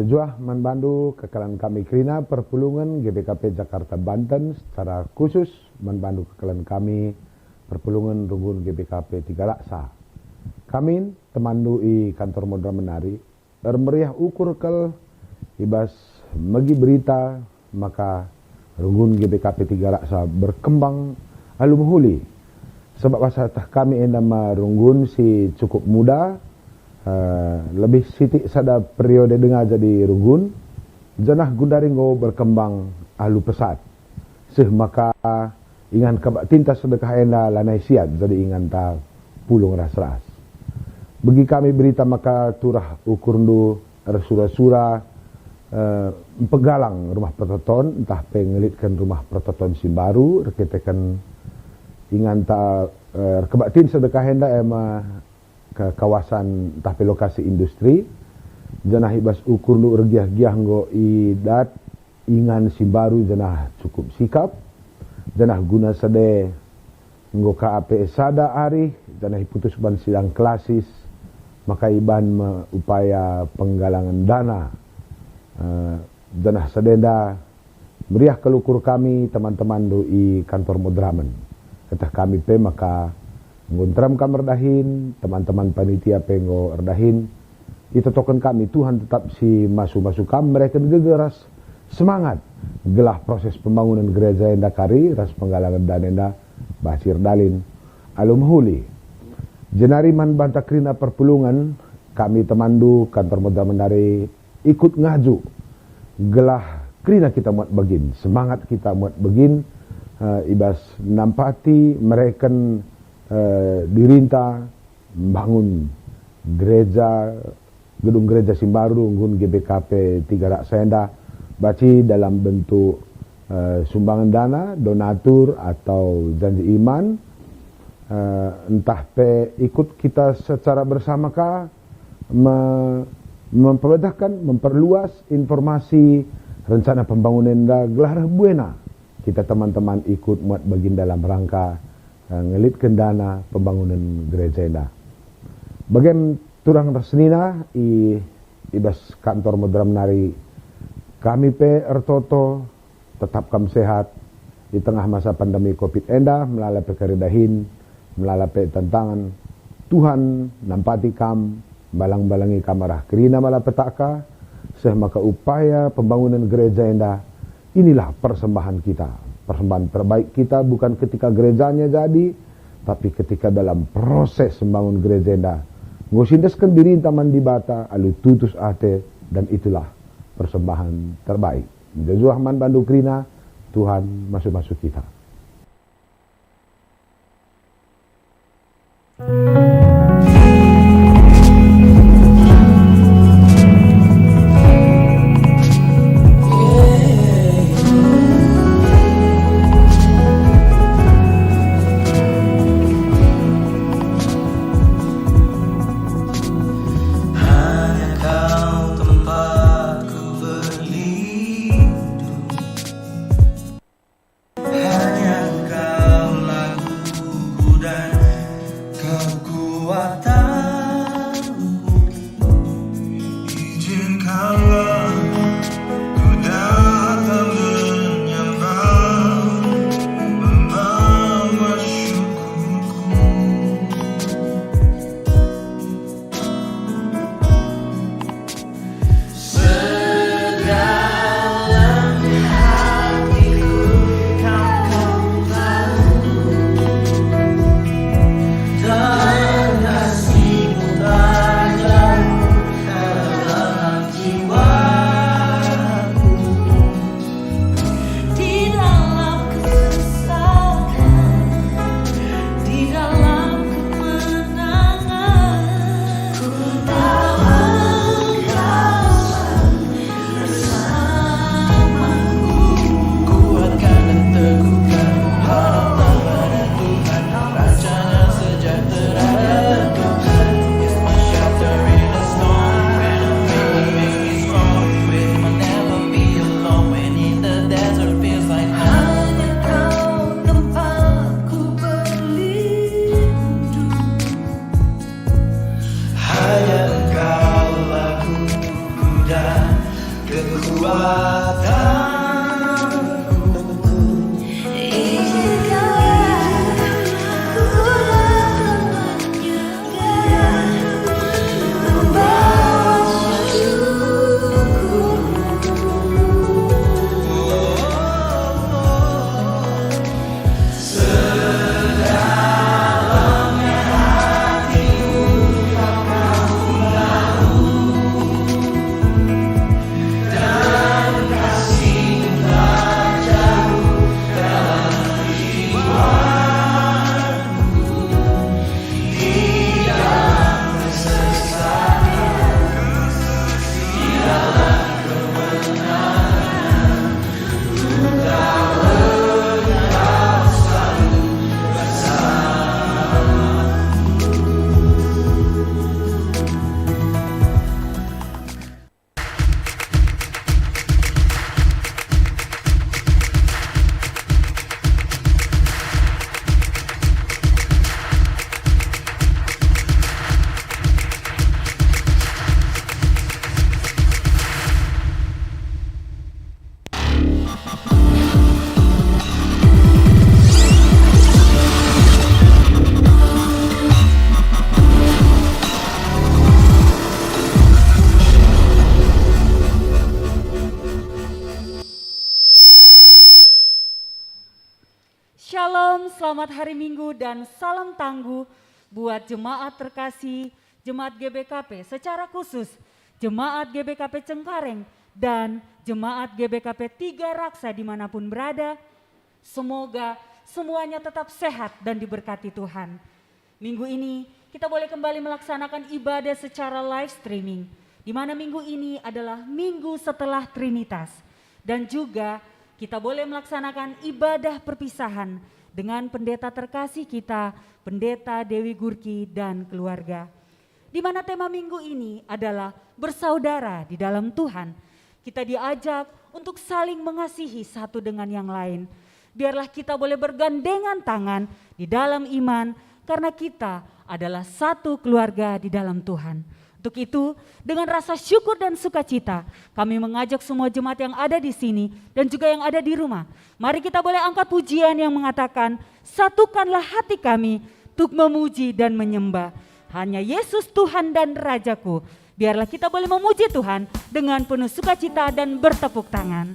Jajuah manbandu kekalan kami Krina Perpulungan GBKP Jakarta Banten, secara khusus manbandu kekalan kami Perpulungan Runggun GBKP Tiga Raksa. Kami temandu i kantor modal menari meriah ukur kel ibas megi berita maka Runggun GBKP Tiga Raksa berkembang alum huli sebab wasatah kami endama Runggun si cukup muda. Lebih sitik sada periode dengar jadi Runggun jenah gundaringo berkembang alu pesat maka ingan kabak tinta sedekah enda lanai siat jadi ingan ta pulung ras-ras bagi kami berita maka turah ukur ndu sura-sura pegalang rumah pertoton entah pengelitkan rumah pertoton si baru reketekan ingan ta kabak tin sedekah enda emang ke kawasan tapi lokasi industri jenah ibas ukur nu regiah-giah nggo idat ingan si baru jenah cukup sikap jenah guna sade nggo KAP sada ari jenah putus ban sidang klasis maka iban upaya penggalangan dana jenah sadenda meriah kelukur kami teman-teman doi kantor Modramen ketah kami pe maka nguntram kamar dahin, teman-teman panitia penggo erdahin, itu token kami Tuhan tetap si masuk kam mereka gegeras semangat gelah proses pembangunan gereja enda kari ras penggalangan dana enda basir dalin alum huli jenari man banta Krina Perpulungan kami temandu kantor modal menari ikut ngaju gelah Krina kita muat begin semangat kita muat begin ibas nampati mereka dirinta membangun gereja gedung gereja Simbaru Runggun GBKP Tiga Raksa enda baci dalam bentuk sumbangan dana donatur atau janji iman entah pe ikut kita secara bersamakah memperluas informasi rencana pembangunan enda gelar buena kita teman-teman ikut muat begin dalam rangka ngelitkan dana pembangunan gereja enda. Bagian turang resnina ibas kantor modal menari kami pe ertoto tetap kam sehat di tengah masa pandemi Covid enda melalui pekerdahin melalui tantangan Tuhan nampati kam balang-balangi kamarah Krina malah petaka maka upaya pembangunan gereja enda inilah persembahan kita. Persembahan terbaik kita bukan ketika gerejanya jadi, tapi ketika dalam proses membangun gereja enda. Ngosindeskan diri taman di bata, alu tutus ate, dan itulah persembahan terbaik. Jajuah man bandu Krina, Tuhan masuk-masuk kita. Hanya engkau laguku dan kau Shalom, selamat hari Minggu dan salam tangguh buat jemaat terkasih, jemaat GBKP secara khusus, jemaat GBKP Cengkareng dan jemaat GBKP Tiga Raksa dimanapun berada. Semoga semuanya tetap sehat dan diberkati Tuhan. Minggu ini kita boleh kembali melaksanakan ibadah secara live streaming, di mana minggu ini adalah minggu setelah Trinitas. Dan juga kita boleh melaksanakan ibadah perpisahan dengan pendeta terkasih kita, Pendeta Dewi Gurki dan keluarga. Di mana tema minggu ini adalah bersaudara di dalam Tuhan. Kita diajak untuk saling mengasihi satu dengan yang lain. Biarlah kita boleh bergandengan tangan di dalam iman karena kita adalah satu keluarga di dalam Tuhan. Untuk itu, dengan rasa syukur dan sukacita, kami mengajak semua jemaat yang ada di sini dan juga yang ada di rumah. Mari kita boleh angkat pujian yang mengatakan, satukanlah hati kami untuk memuji dan menyembah. Hanya Yesus Tuhan dan Rajaku. Biarlah kita boleh memuji Tuhan dengan penuh sukacita dan bertepuk tangan.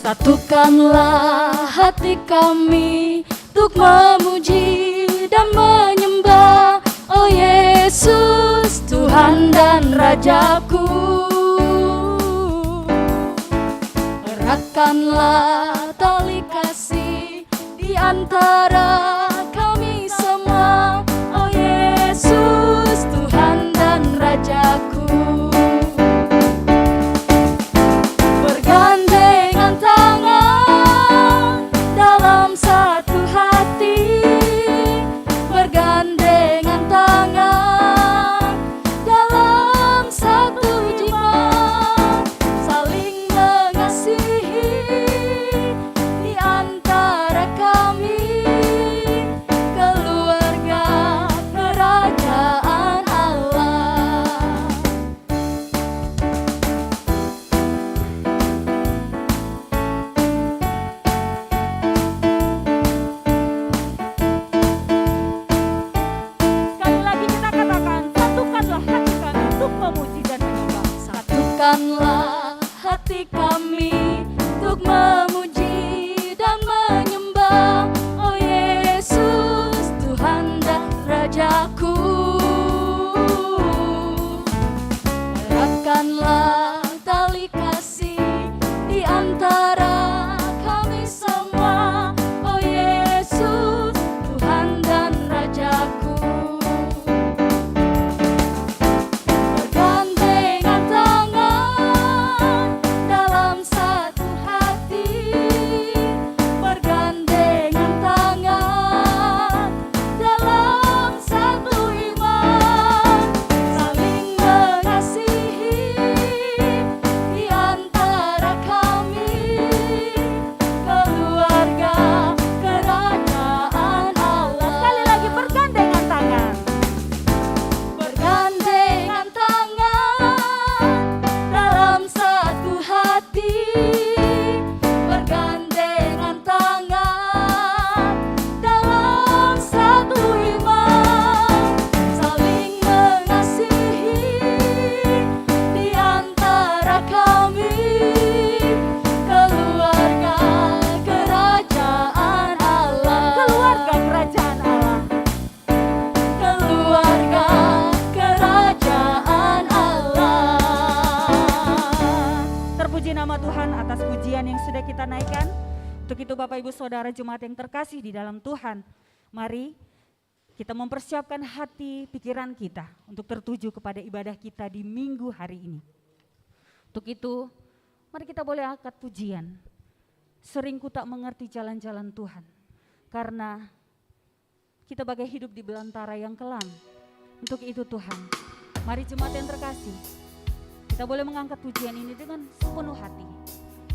Satukanlah hati kami untuk memuji dan menyembah, oh Yesus Tuhan dan Rajaku. Eratkanlah tali kasih di antara kami semua, oh Yesus Tuhan dan Rajaku. Bergandengan tangan dalam satu hati, bergandengan tangan dalam satu jiwa, saling mengasihi di antara kami, keluarga kerajaan Allah. Sekali lagi kita katakan, satukanlah hati kami untuk memuji dan menyembah. Satukanlah hati kami untuk memuji dan menyembah, oh Yesus Tuhan dan Rajaku. Eratkanlah tali kasih di antara kami semua, oh Yesus Tuhan dan Rajaku. Bergandengan tangan dalam satu hati, Terpuji nama Tuhan atas pujian yang sudah kita naikkan. Untuk itu Bapak Ibu Saudara jemaat yang terkasih di dalam Tuhan, mari kita mempersiapkan hati pikiran kita untuk tertuju kepada ibadah kita di minggu hari ini. Untuk itu, mari kita boleh angkat pujian. Sering ku tak mengerti jalan-jalan Tuhan, karena kita bagai hidup di belantara yang kelam. Untuk itu Tuhan, mari jemaat yang terkasih, kita boleh mengangkat pujian ini dengan sepenuh hati.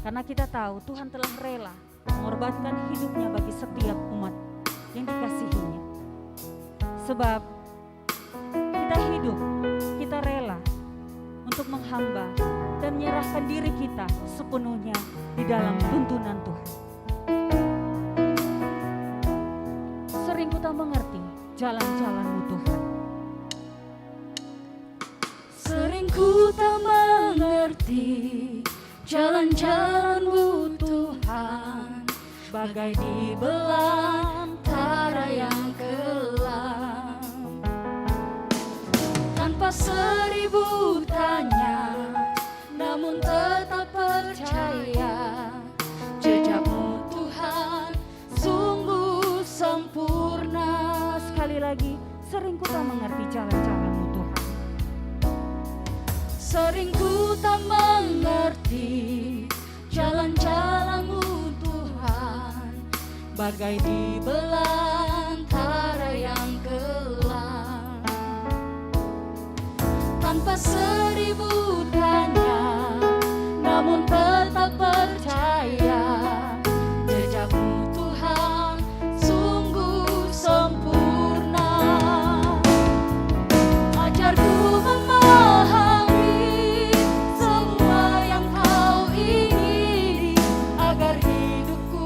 Karena kita tahu Tuhan telah rela mengorbankan hidupnya bagi setiap umat yang dikasihinya. Sebab kita hidup, kita rela untuk menghamba dan menyerahkan diri kita sepenuhnya di dalam tuntunan Tuhan. Sering ku tak mengerti jalan-jalan-Mu Tuhan. Sering ku tak mengerti jalan-jalan-Mu Tuhan, bagai di belantara yang kelam. Tanpa seribu tanya, namun tetap percaya, jejak-Mu Tuhan sungguh sempurna. Sekali lagi, sering ku tak mengerti jalan-jalan-Mu Tuhan. Sering ku tak mengerti jalan-jalan-Mu Tuhan, bagai di belantara yang kelam. Tanpa seribu tanya, namun tetap percaya, jejak-Mu Tuhan sungguh sempurna. Ajarku memahami semua yang Kau ingini, agar hidupku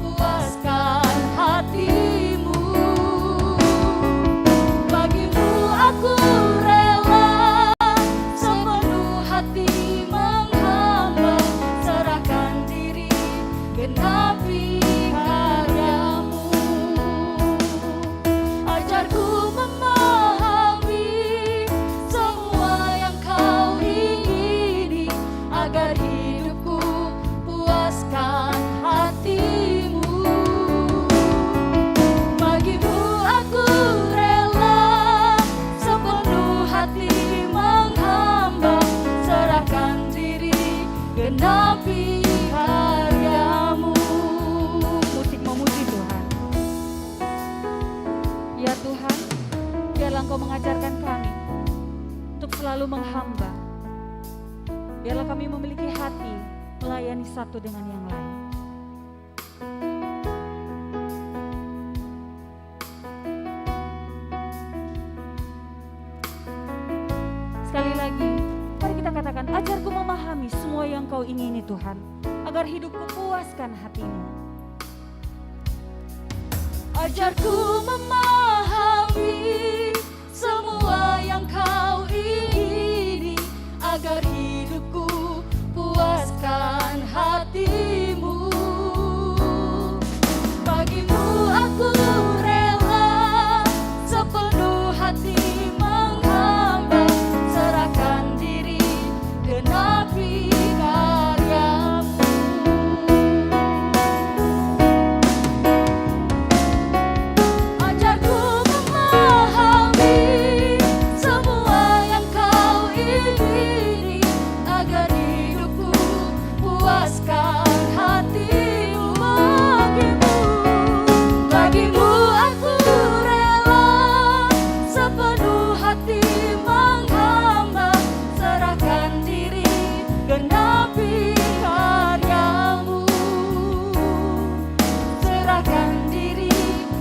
puaskan hati-Mu. Bagi-Mu aku rela sepenuh hati menghamba, serahkan diri genapi karya-Mu. Ajarku memahami semua yang Kau ingini, agar hidupku puaskan hati-Mu. Bagi-Mu aku rela sepenuh hati menghamba, serahkan diri genapi karya-Mu. Musik memuji Tuhan. Ya Tuhan, biarlah Engkau mengajarkan kami untuk selalu menghamba. Biarlah kami memiliki hati melayani satu dengan yang lain. Sekali lagi, mari kita katakan, ajarku memahami semua yang Kau ingini Tuhan, agar hidupku puaskan hati-Mu. Ajarku memahami semua yang Kau ingini, agar hidupku puaskan hati-Mu. Bagi-Mu aku rela sepenuh hati menghamba, serahkan diri genapi karya-Mu. Ajarku memahami semua yang Kau ingini, agar hidupku puaskan hati-Mu. Bagi-Mu aku rela sepenuh hati menghamba, serahkan diri genapi karya-Mu. Serahkan diri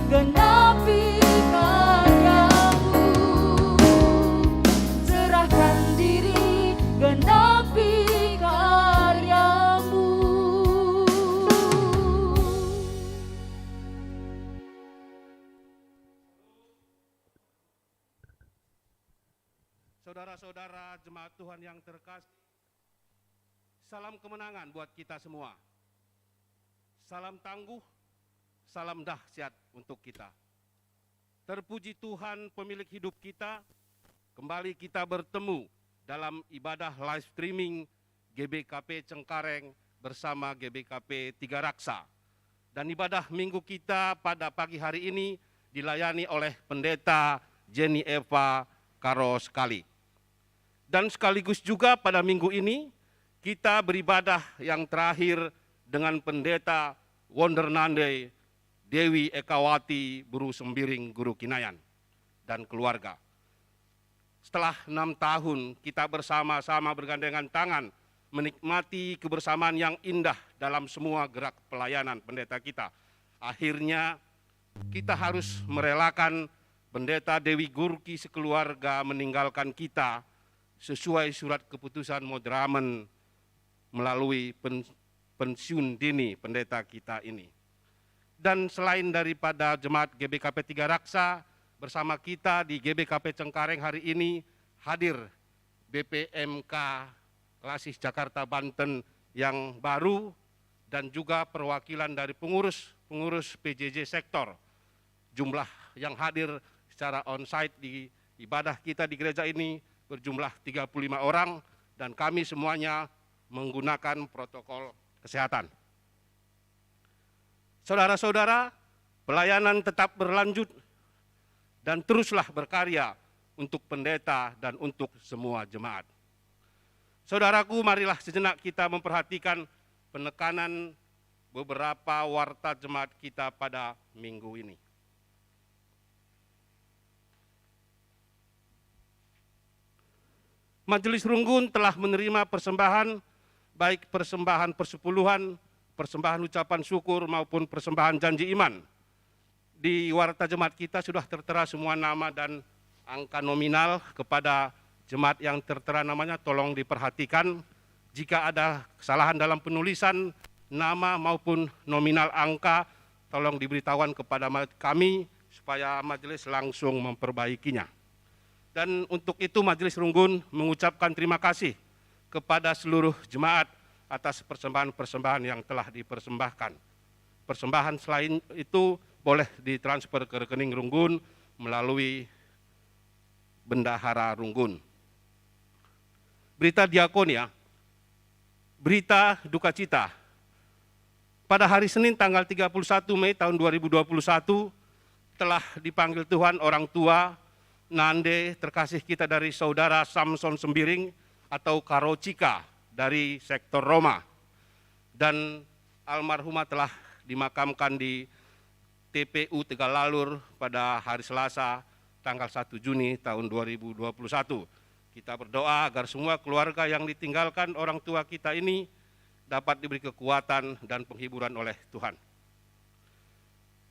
genapi karya-Mu. Serahkan diri genapi karya-Mu. Saudara-saudara jemaat Tuhan yang terkasih, salam kemenangan buat kita semua. Salam tangguh, salam dahsyat untuk kita. Terpuji Tuhan pemilik hidup kita, kembali kita bertemu dalam ibadah live streaming GBKP Cengkareng bersama GBKP Tiga Raksa. Dan ibadah minggu kita pada pagi hari ini dilayani oleh Pendeta Jenny Eva Karoskali. Dan sekaligus juga pada minggu ini kita beribadah yang terakhir dengan Pendeta Wondernande Dewi Ekawati Buru Sembiring Guru Kinayan dan keluarga. Setelah 6 tahun kita bersama-sama bergandengan tangan menikmati kebersamaan yang indah dalam semua gerak pelayanan pendeta kita. Akhirnya kita harus merelakan Pendeta Dewi Gurki sekeluarga meninggalkan kita sesuai surat keputusan Modramen melalui pensiun dini pendeta kita ini. Dan selain daripada jemaat GBKP Tiga Raksa, bersama kita di GBKP Cengkareng hari ini hadir BPMK Lasis Jakarta Banten yang baru dan juga perwakilan dari pengurus PJJ sektor. Jumlah yang hadir secara onsite di ibadah kita di gereja ini berjumlah 35 orang dan kami semuanya menggunakan protokol kesehatan. Saudara-saudara, pelayanan tetap berlanjut dan teruslah berkarya untuk pendeta dan untuk semua jemaat. Saudaraku, marilah sejenak kita memperhatikan penekanan beberapa warta jemaat kita pada minggu ini. Majelis Runggun telah menerima persembahan, baik persembahan persepuluhan, persembahan ucapan syukur maupun persembahan janji iman. Di warta jemaat kita sudah tertera semua nama dan angka nominal. Kepada jemaat yang tertera namanya tolong diperhatikan. Jika ada kesalahan dalam penulisan nama maupun nominal angka, tolong diberitahukan kepada kami supaya majelis langsung memperbaikinya. Dan untuk itu Majelis Runggun mengucapkan terima kasih kepada seluruh jemaat atas persembahan-persembahan yang telah dipersembahkan. Persembahan selain itu boleh ditransfer ke rekening Runggun melalui Bendahara Runggun. Berita diakonia, berita duka cita. Pada hari Senin tanggal 31 Mei tahun 2021 telah dipanggil Tuhan orang tua Nande terkasih kita dari saudara Samson Sembiring atau Karocika dari sektor Roma. Dan almarhumah telah dimakamkan di TPU Tegalalur pada hari Selasa tanggal 1 Juni tahun 2021. Kita berdoa agar semua keluarga yang ditinggalkan orang tua kita ini dapat diberi kekuatan dan penghiburan oleh Tuhan.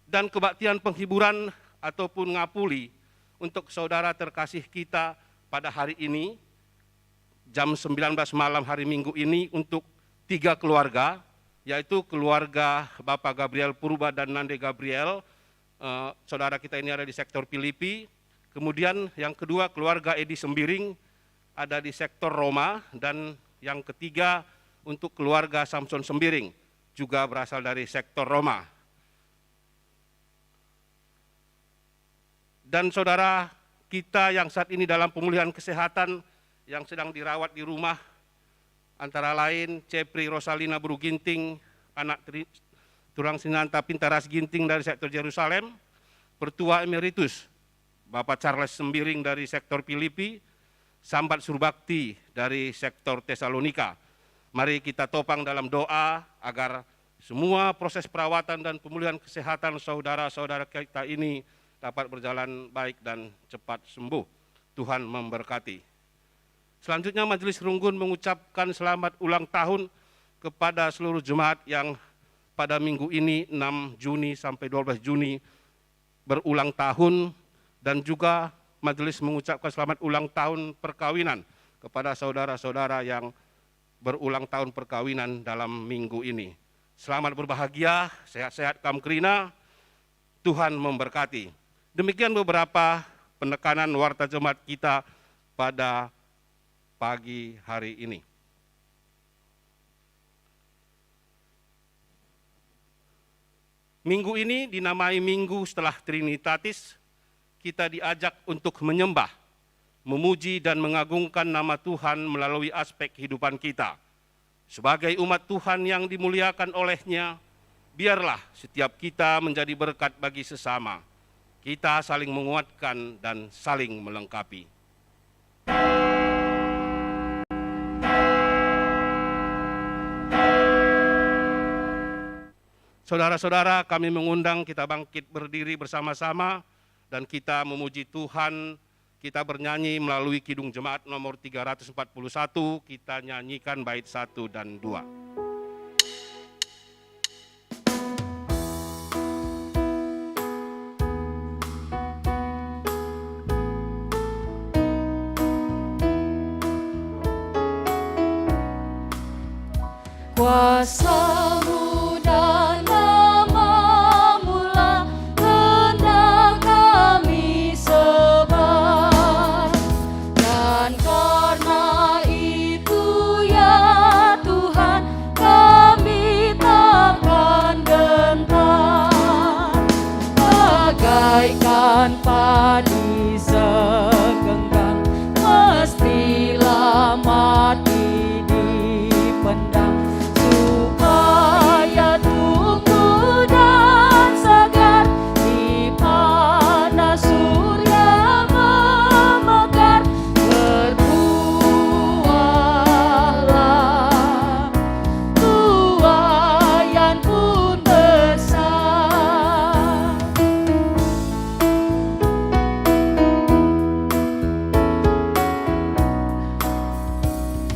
Dan kebaktian penghiburan ataupun ngapuli untuk saudara terkasih kita pada hari ini, jam 19 malam hari Minggu ini untuk 3 keluarga, yaitu keluarga Bapak Gabriel Purba dan Nande Gabriel, saudara kita ini ada di sektor Filipi. Kemudian yang kedua keluarga Edi Sembiring ada di sektor Roma, dan yang ketiga untuk keluarga Samson Sembiring juga berasal dari sektor Roma. Dan saudara kita yang saat ini dalam pemulihan kesehatan yang sedang dirawat di rumah, antara lain Cepri Rosalina Buru Ginting, anak Turang Sinanta Pintaras Ginting dari sektor Yerusalem, Pertua Emeritus Bapak Charles Sembiring dari sektor Filipi, Sambat Surbakti dari sektor Tesalonika. Mari kita topang dalam doa agar semua proses perawatan dan pemulihan kesehatan saudara-saudara kita ini dapat berjalan baik dan cepat sembuh. Tuhan memberkati. Selanjutnya Majelis Runggun mengucapkan selamat ulang tahun kepada seluruh jemaat yang pada minggu ini 6 Juni sampai 12 Juni berulang tahun, dan juga Majelis mengucapkan selamat ulang tahun perkawinan kepada saudara-saudara yang berulang tahun perkawinan dalam minggu ini. Selamat berbahagia, sehat-sehat kamkrina, Tuhan memberkati. Demikian beberapa penekanan warta jemaat kita pada pagi hari ini. Minggu ini dinamai Minggu setelah Trinitatis. Kita diajak untuk menyembah, memuji dan mengagungkan nama Tuhan melalui aspek kehidupan kita. Sebagai umat Tuhan yang dimuliakan oleh-Nya, biarlah setiap kita menjadi berkat bagi sesama. Kita saling menguatkan dan saling melengkapi. Saudara-saudara, kami mengundang kita bangkit berdiri bersama-sama dan kita memuji Tuhan. Kita bernyanyi melalui Kidung Jemaat nomor 341, kita nyanyikan bait 1 dan 2. Kuasa-Mu dan nama-Mu-lah hendak kami sembah, dan karena itu ya Tuhan kami takkan gentar, bagaikan padi segenggang mestilah mati dipendam, supaya tumbuh dan segar di panas surya memekar. Berbuahlah, tuaian pun besar.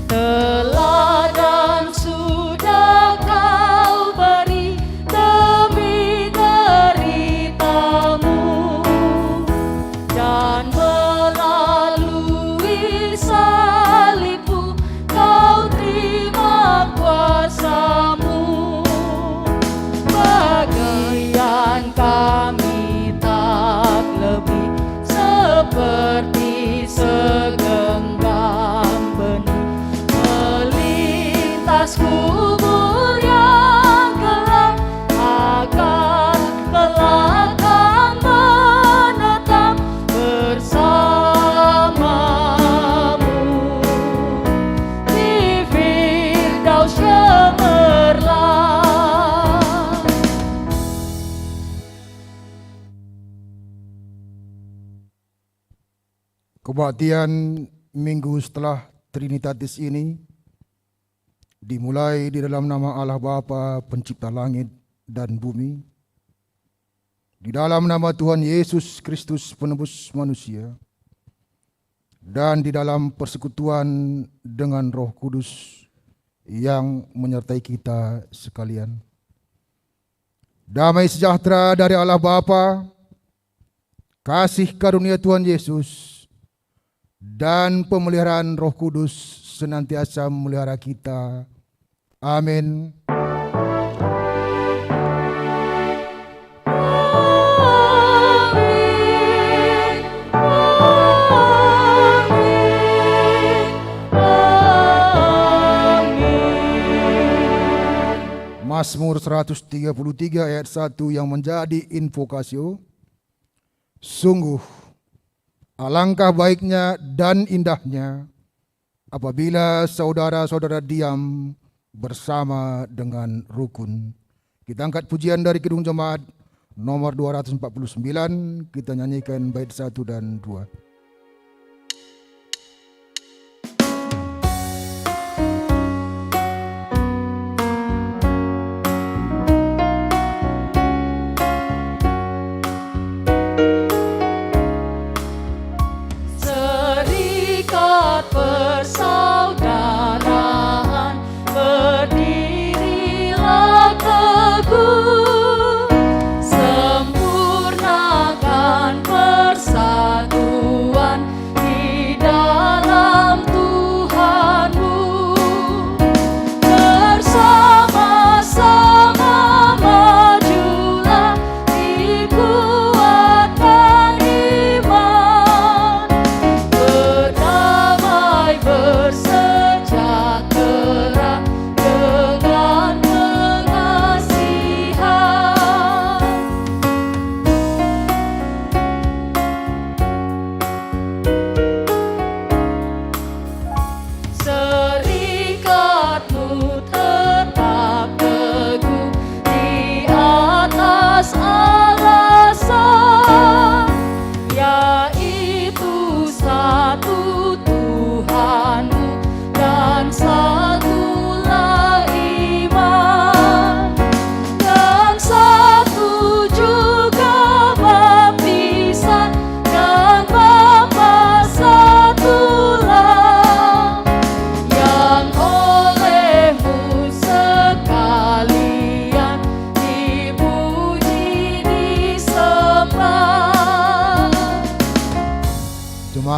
Teladan sudah Kau beri demi derita-Mu, dan melalui salib-Mu Kau terima kuasa-Mu. Bagian kami tak lebih seperti segenggam benih melintas kubur yang gelap, agar kelak kan menetap bersama-Mu di Firdaus cemerlang. Kebaktian minggu setelah Trinitatis ini dimulai di dalam nama Allah Bapa pencipta langit dan bumi, di dalam nama Tuhan Yesus Kristus penebus manusia, dan di dalam persekutuan dengan Roh Kudus yang menyertai kita sekalian. Damai sejahtera dari Allah Bapa, kasih karunia Tuhan Yesus, dan pemeliharaan Roh Kudus senantiasa memelihara kita. Amin. Amin, amin, amin. Mazmur 133 ayat 1 yang menjadi invokasio. Sungguh alangkah baiknya dan indahnya apabila saudara-saudara diam bersama dengan rukun. Kita angkat pujian dari Kidung Jemaat nomor 249, kita nyanyikan bait 1 dan 2. Serikat persaudaraan berdirilah teguh, sempurnakan persatuan.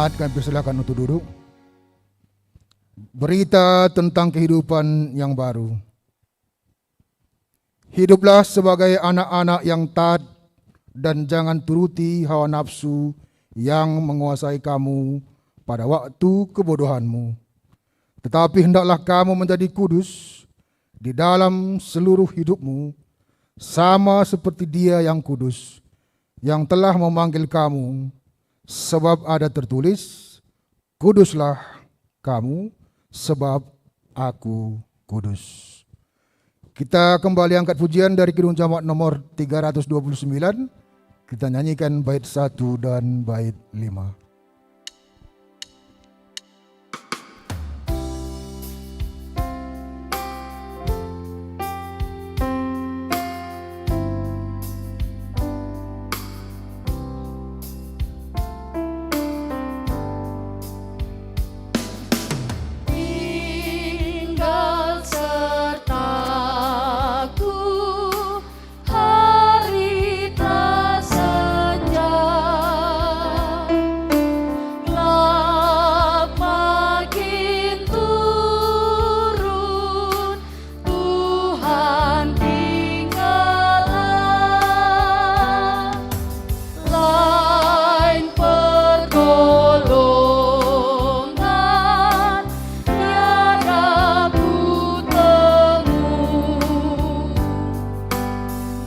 jemaat kami persilakan untuk duduk. Berita tentang kehidupan yang baru. Hiduplah sebagai anak-anak yang taat dan jangan turuti hawa nafsu yang menguasai kamu pada waktu kebodohanmu. Tetapi hendaklah kamu menjadi kudus di dalam seluruh hidupmu, sama seperti Dia yang kudus, yang telah memanggil kamu, sebab ada tertulis, kuduslah kamu, sebab aku kudus. Kita kembali angkat pujian dari Kidung Jamaat nomor 329. Kita nyanyikan bait 1 dan bait 5. Tinggal sertaku hari telah senja, gelap makin turun, Tuhan tinggallah, lain pertolongan tiada ku temu,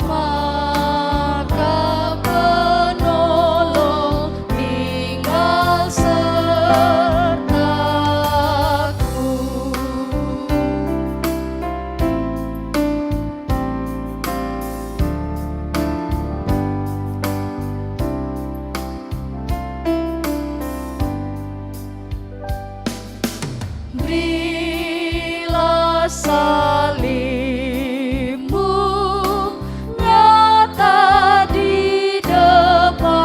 maka penolong tinggal sertaku. Berilah salibmu nyata di depan,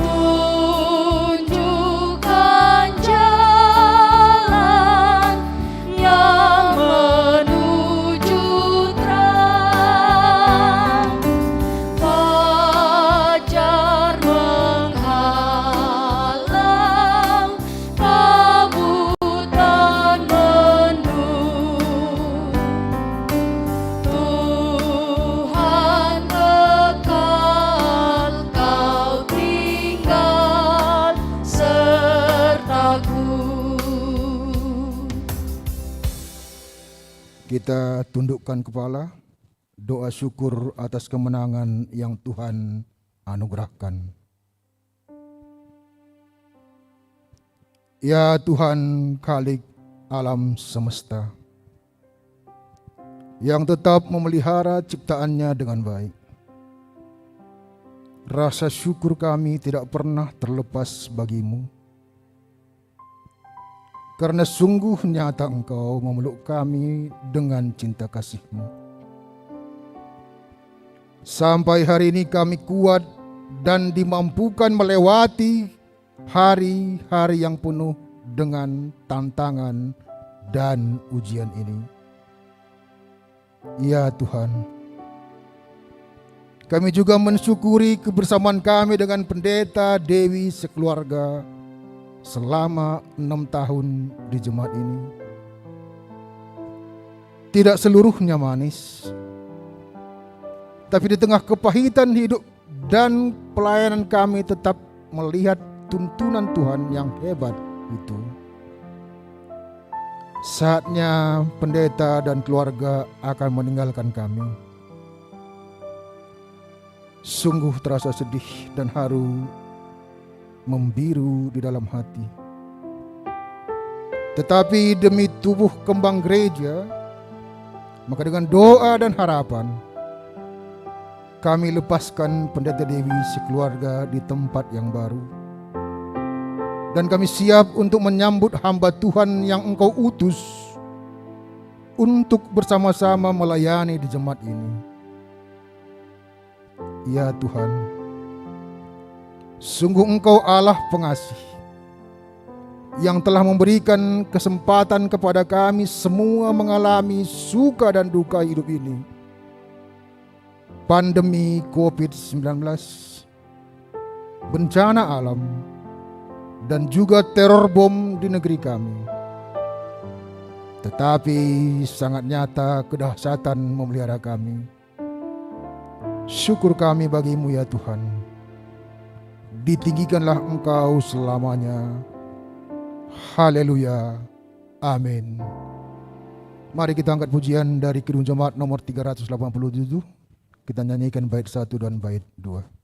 tunjukkan jalan yang menuju terang, fajar menghalang kabutan mendung, Tuhan kekal kau tinggal sertaku. Kita tundukkan kepala, doa syukur atas kemenangan yang Tuhan anugerahkan. Ya Tuhan Khalik alam semesta, yang tetap memelihara ciptaannya dengan baik, rasa syukur kami tidak pernah terlepas bagimu, karena sungguh nyata Engkau memeluk kami dengan cinta kasih-Mu. Sampai hari ini kami kuat dan dimampukan melewati hari-hari yang penuh dengan tantangan dan ujian ini. Ya Tuhan, kami juga mensyukuri kebersamaan kami dengan Pendeta Dewi sekeluarga selama 6 tahun di jemaat ini. Tidak seluruhnya manis, tapi di tengah kepahitan hidup dan pelayanan kami tetap melihat tuntunan Tuhan yang hebat itu. Saatnya pendeta dan keluarga akan meninggalkan kami. Sungguh terasa sedih dan haru membiru di dalam hati. Tetapi demi tubuh kembang gereja, maka dengan doa dan harapan kami lepaskan Pendeta Dewi sekeluarga di tempat yang baru. Dan kami siap untuk menyambut hamba Tuhan yang Engkau utus untuk bersama-sama melayani di jemaat ini. Ya Tuhan, sungguh Engkau Allah pengasih yang telah memberikan kesempatan kepada kami semua mengalami suka dan duka hidup ini. Pandemi COVID-19 bencana alam, dan juga teror bom di negeri kami. Tetapi sangat nyata kedahsyatan memelihara kami. Syukur kami bagimu ya Tuhan. Ditinggikanlah Engkau selamanya. Haleluya. Amin. Mari kita angkat pujian dari Kidung Jemaat nomor 387. Kita nyanyikan bait 1 dan bait 2.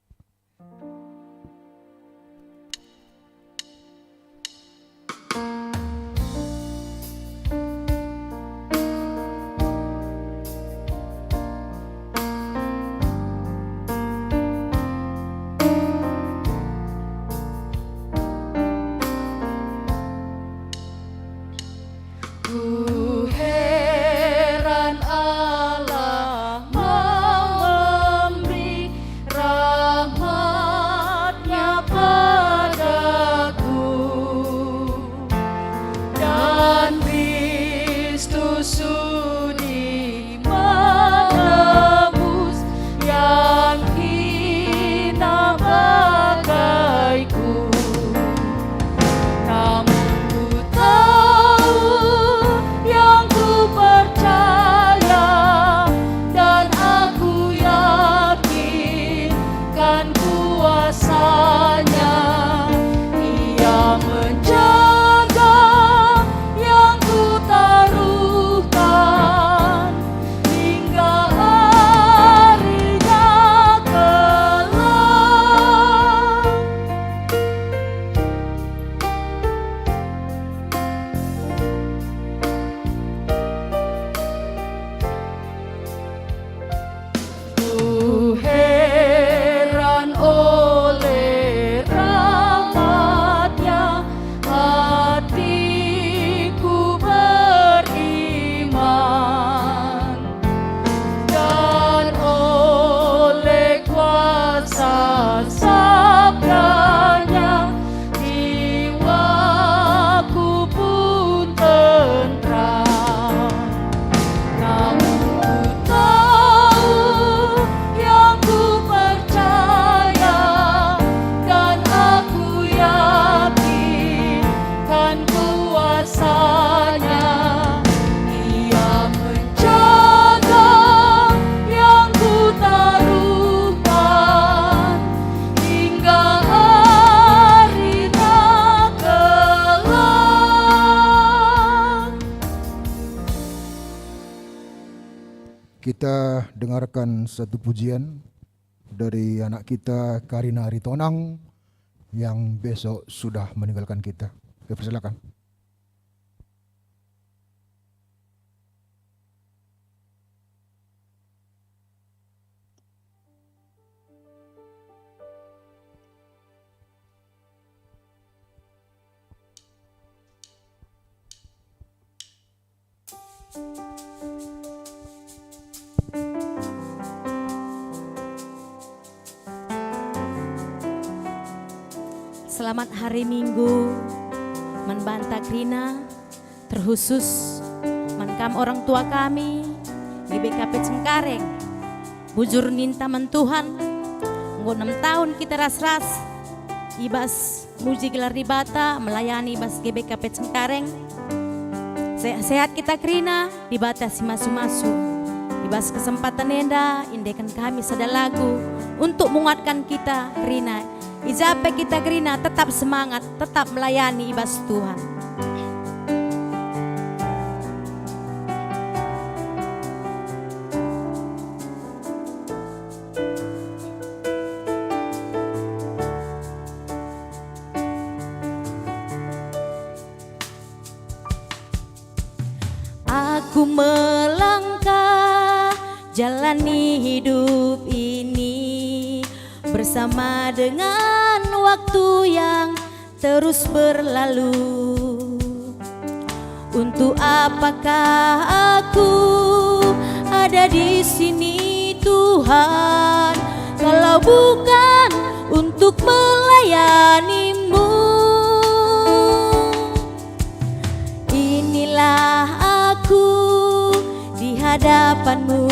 Ku heran Allah mau memberi rahmat-Nya padaku, dan Kristus sudi menebus yang hina bagaiku. Namun ku tahu yang ku percaya, dan aku yakin kan kuasa-Nya. Ia menjaga yang ku taruhkan hingga harinya kelak. Ku heran oleh rahmat-Nya, hatiku beriman, dan oleh kuasa sabda-Nya jiwaku pun tentram. Namun ku tahu yang ku percaya, dan aku yakin kan kuasa-Nya. Ia menjaga yang ku taruhkan hingga harinya kelak. Kita dengarkan satu pujian dari anak kita Karina Ritonang yang besok sudah meninggalkan kita. Persilakan. Selamat hari Minggu, membantah Krina, terkhusus menkam orang tua kami, GBKP Cengkareng, bujur ninta mentuhan, nggo 6 tahun kita ras-ras, ibas muji gelar ribata, melayani ibas GBKP Cengkareng, sehat kita Krina, dibatasi masu-masu, ibas kesempatan enda, indekan kami sada lagu, untuk menguatkan kita Krina, ijape kita Krina tetap semangat, tetap melayani ibas Tuhan. Aku melangkah jalani hidup ini bersama dengan waktu yang terus berlalu. Untuk apakah aku ada di sini Tuhan, kalau bukan untuk melayani-Mu? Inilah aku di hadapan-Mu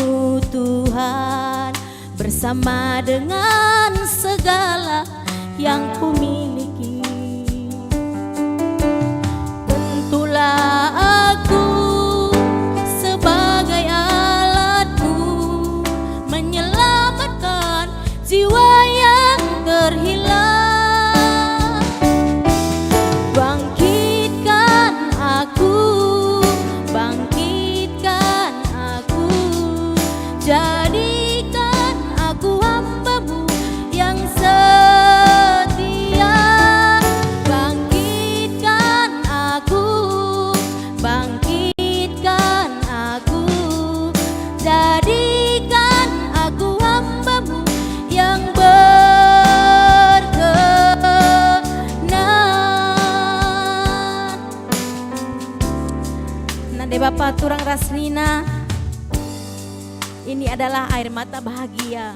Tuhan, bersama dengan segala yang ku miliki. Bentuklah aku sebagai alatmu, menyelamatkan jiwa yang terhilang. Bangkitkan aku, bangkitkan aku, jadikan aku hamba-Mu yang setia. Bangkitkan aku, bangkitkan aku, jadikan aku hamba-Mu yang berkenan. Nade Bapa turang rasnina, ini adalah air mata bahagia.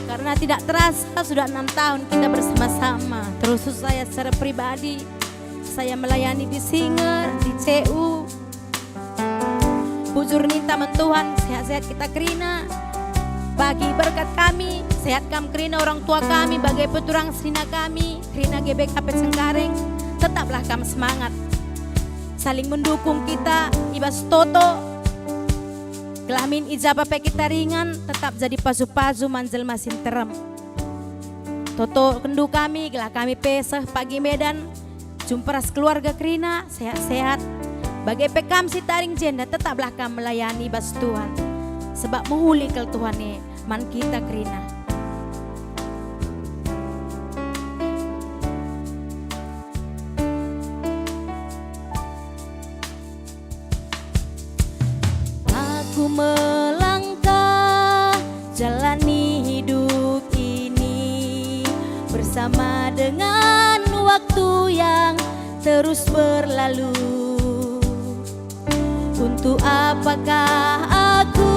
Karena tidak terasa sudah 6 tahun kita bersama-sama. Terus saya secara pribadi, saya melayani di Singer, di CU. Bujur minta Tuhan sehat-sehat kita Krina. Bagi berkat kami, sehatkan Krina orang tua kami, bagai peturang Sina kami, Krina GBKP Cengkareng. Tetaplah kami semangat, saling mendukung kita. Ibas Toto Kelamin ijabah pe kita ringan, tetap jadi pasu-pasu manjel masin terem. Toto kendu kami, gelah kami pesah pagi Medan. Jumpa ras keluarga Krina, sehat-sehat. Bagai pekam si taring jenda, tetaplah kami melayani bas Tuhan. Sebab muhuli kel Tuhan man kita Krina. Aku melangkah jalani hidup ini bersama dengan waktu yang terus berlalu. Untuk apakah aku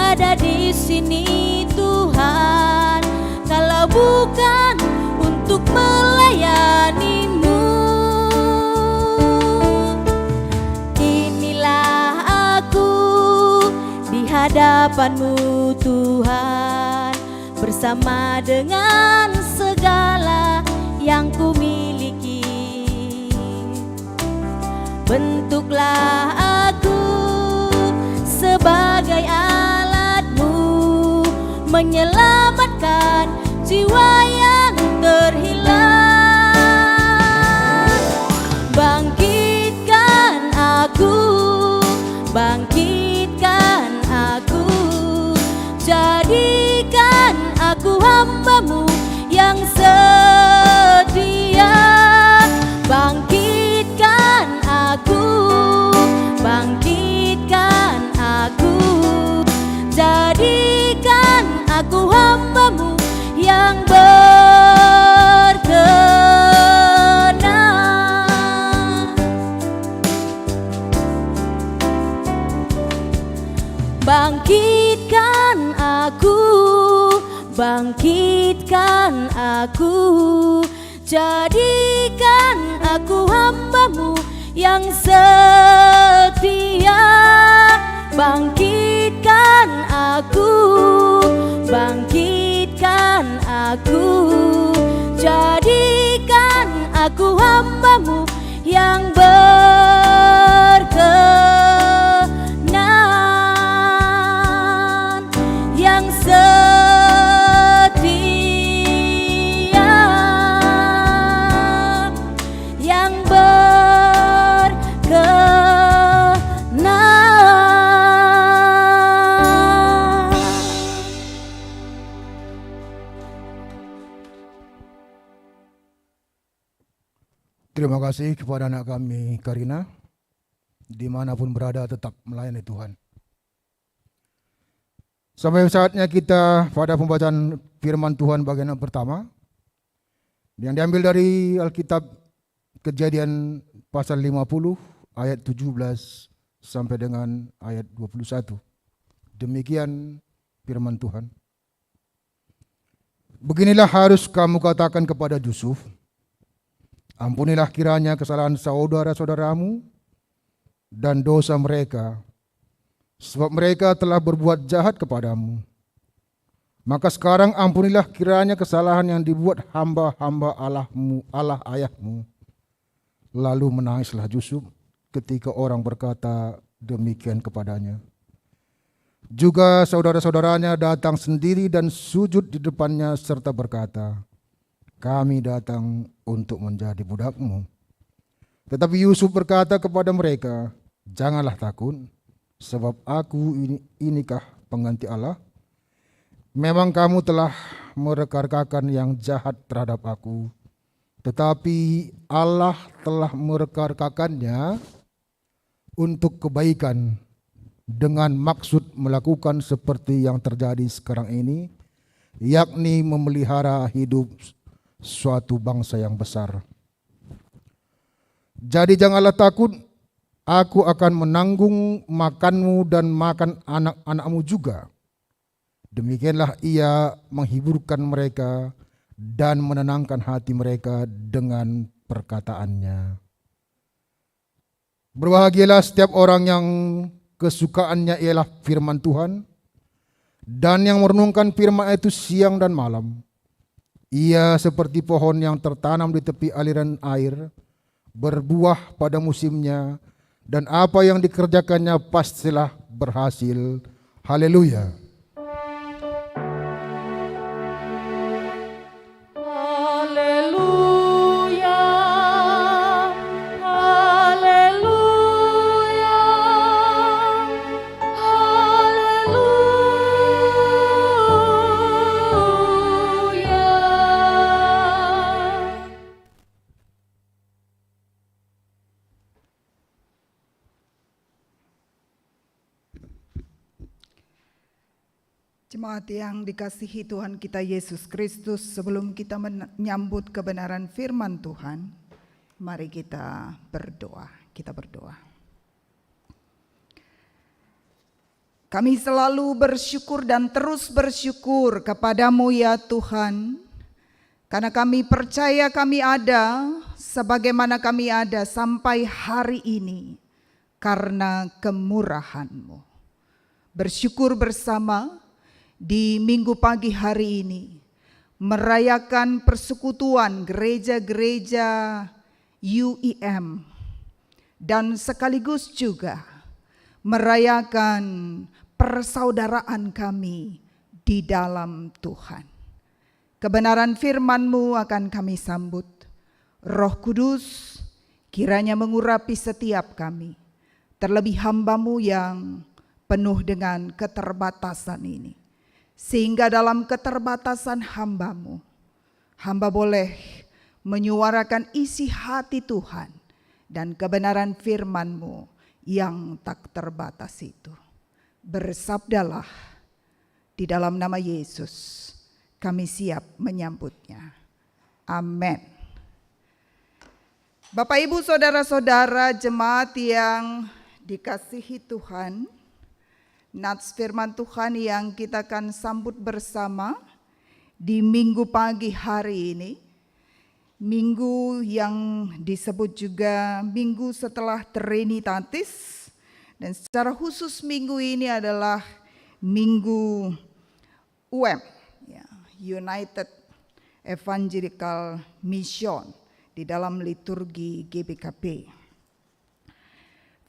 ada di sini Tuhan, kalau bukan untuk melayani-Mu? Hadapan-Mu Tuhan, bersama dengan segala yang ku miliki. Bentuklah aku sebagai alat-Mu, menyelamatkan jiwa yang terhilang. Bangkitkan aku, bangkitkan aku, jadikan aku hamba-Mu yang setia. Bangkitkan aku, bangkitkan aku, jadikan aku hamba-Mu yang berkenan. Bangkitkan aku, bangkitkan aku, jadikan aku hamba-Mu yang setia. Bangkitkan aku, bangkitkan aku, jadikan aku hamba-Mu yang berkenan, yang setia, yang berkenan. Terima kasih kepada anak kami Karina, dimanapun berada tetap melayani Tuhan. Sampai saatnya kita pada pembacaan firman Tuhan bagian yang pertama, yang diambil dari Alkitab Kejadian pasal 50 ayat 17 sampai dengan ayat 21. Demikian firman Tuhan. Beginilah harus kamu katakan kepada Yusuf, ampunilah kiranya kesalahan saudara-saudaramu dan dosa mereka, sebab mereka telah berbuat jahat kepadamu. Maka sekarang ampunilah kiranya kesalahan yang dibuat hamba-hamba Allahmu, Allah ayahmu. Lalu menangislah Yusuf ketika orang berkata demikian kepadanya. Juga saudara-saudaranya datang sendiri dan sujud di depannya serta berkata, kami datang untuk menjadi budakmu. Tetapi Yusuf berkata kepada mereka, janganlah takut, sebab aku inikah pengganti Allah. Memang kamu telah merekarkakan yang jahat terhadap aku, tetapi Allah telah merekarkakannya untuk kebaikan dengan maksud melakukan seperti yang terjadi sekarang ini, yakni memelihara hidup suatu bangsa yang besar. Jadi janganlah takut, aku akan menanggung makanmu dan makan anak-anakmu juga. Demikianlah ia menghiburkan mereka dan menenangkan hati mereka dengan perkataannya. Berbahagialah setiap orang yang kesukaannya ialah firman Tuhan, dan yang merenungkan firman itu siang dan malam. Ia seperti pohon yang tertanam di tepi aliran air, berbuah pada musimnya, dan apa yang dikerjakannya pastilah berhasil. Haleluya. Jemaat yang dikasihi Tuhan kita Yesus Kristus, sebelum kita menyambut kebenaran firman Tuhan, mari kita berdoa. Kita berdoa. Kami selalu bersyukur dan terus bersyukur kepadamu ya Tuhan, karena kami percaya kami ada sebagaimana kami ada sampai hari ini karena kemurahan-Mu. Bersyukur bersama di minggu pagi hari ini, merayakan persekutuan gereja-gereja UEM, dan sekaligus juga merayakan persaudaraan kami di dalam Tuhan. Kebenaran firman-Mu akan kami sambut. Roh Kudus kiranya mengurapi setiap kami, terlebih hamba-Mu yang penuh dengan keterbatasan ini. Sehingga dalam keterbatasan hamba-Mu, hamba boleh menyuarakan isi hati Tuhan dan kebenaran firman-Mu yang tak terbatas itu. Bersabdalah, di dalam nama Yesus kami siap menyambutnya. Amin. Bapak, Ibu, saudara-saudara, jemaat yang dikasihi Tuhan, nats firman Tuhan yang kita akan sambut bersama di minggu pagi hari ini, minggu yang disebut juga minggu setelah Trinitatis, dan secara khusus minggu ini adalah minggu UEM, United Evangelical Mission, di dalam liturgi GBKP.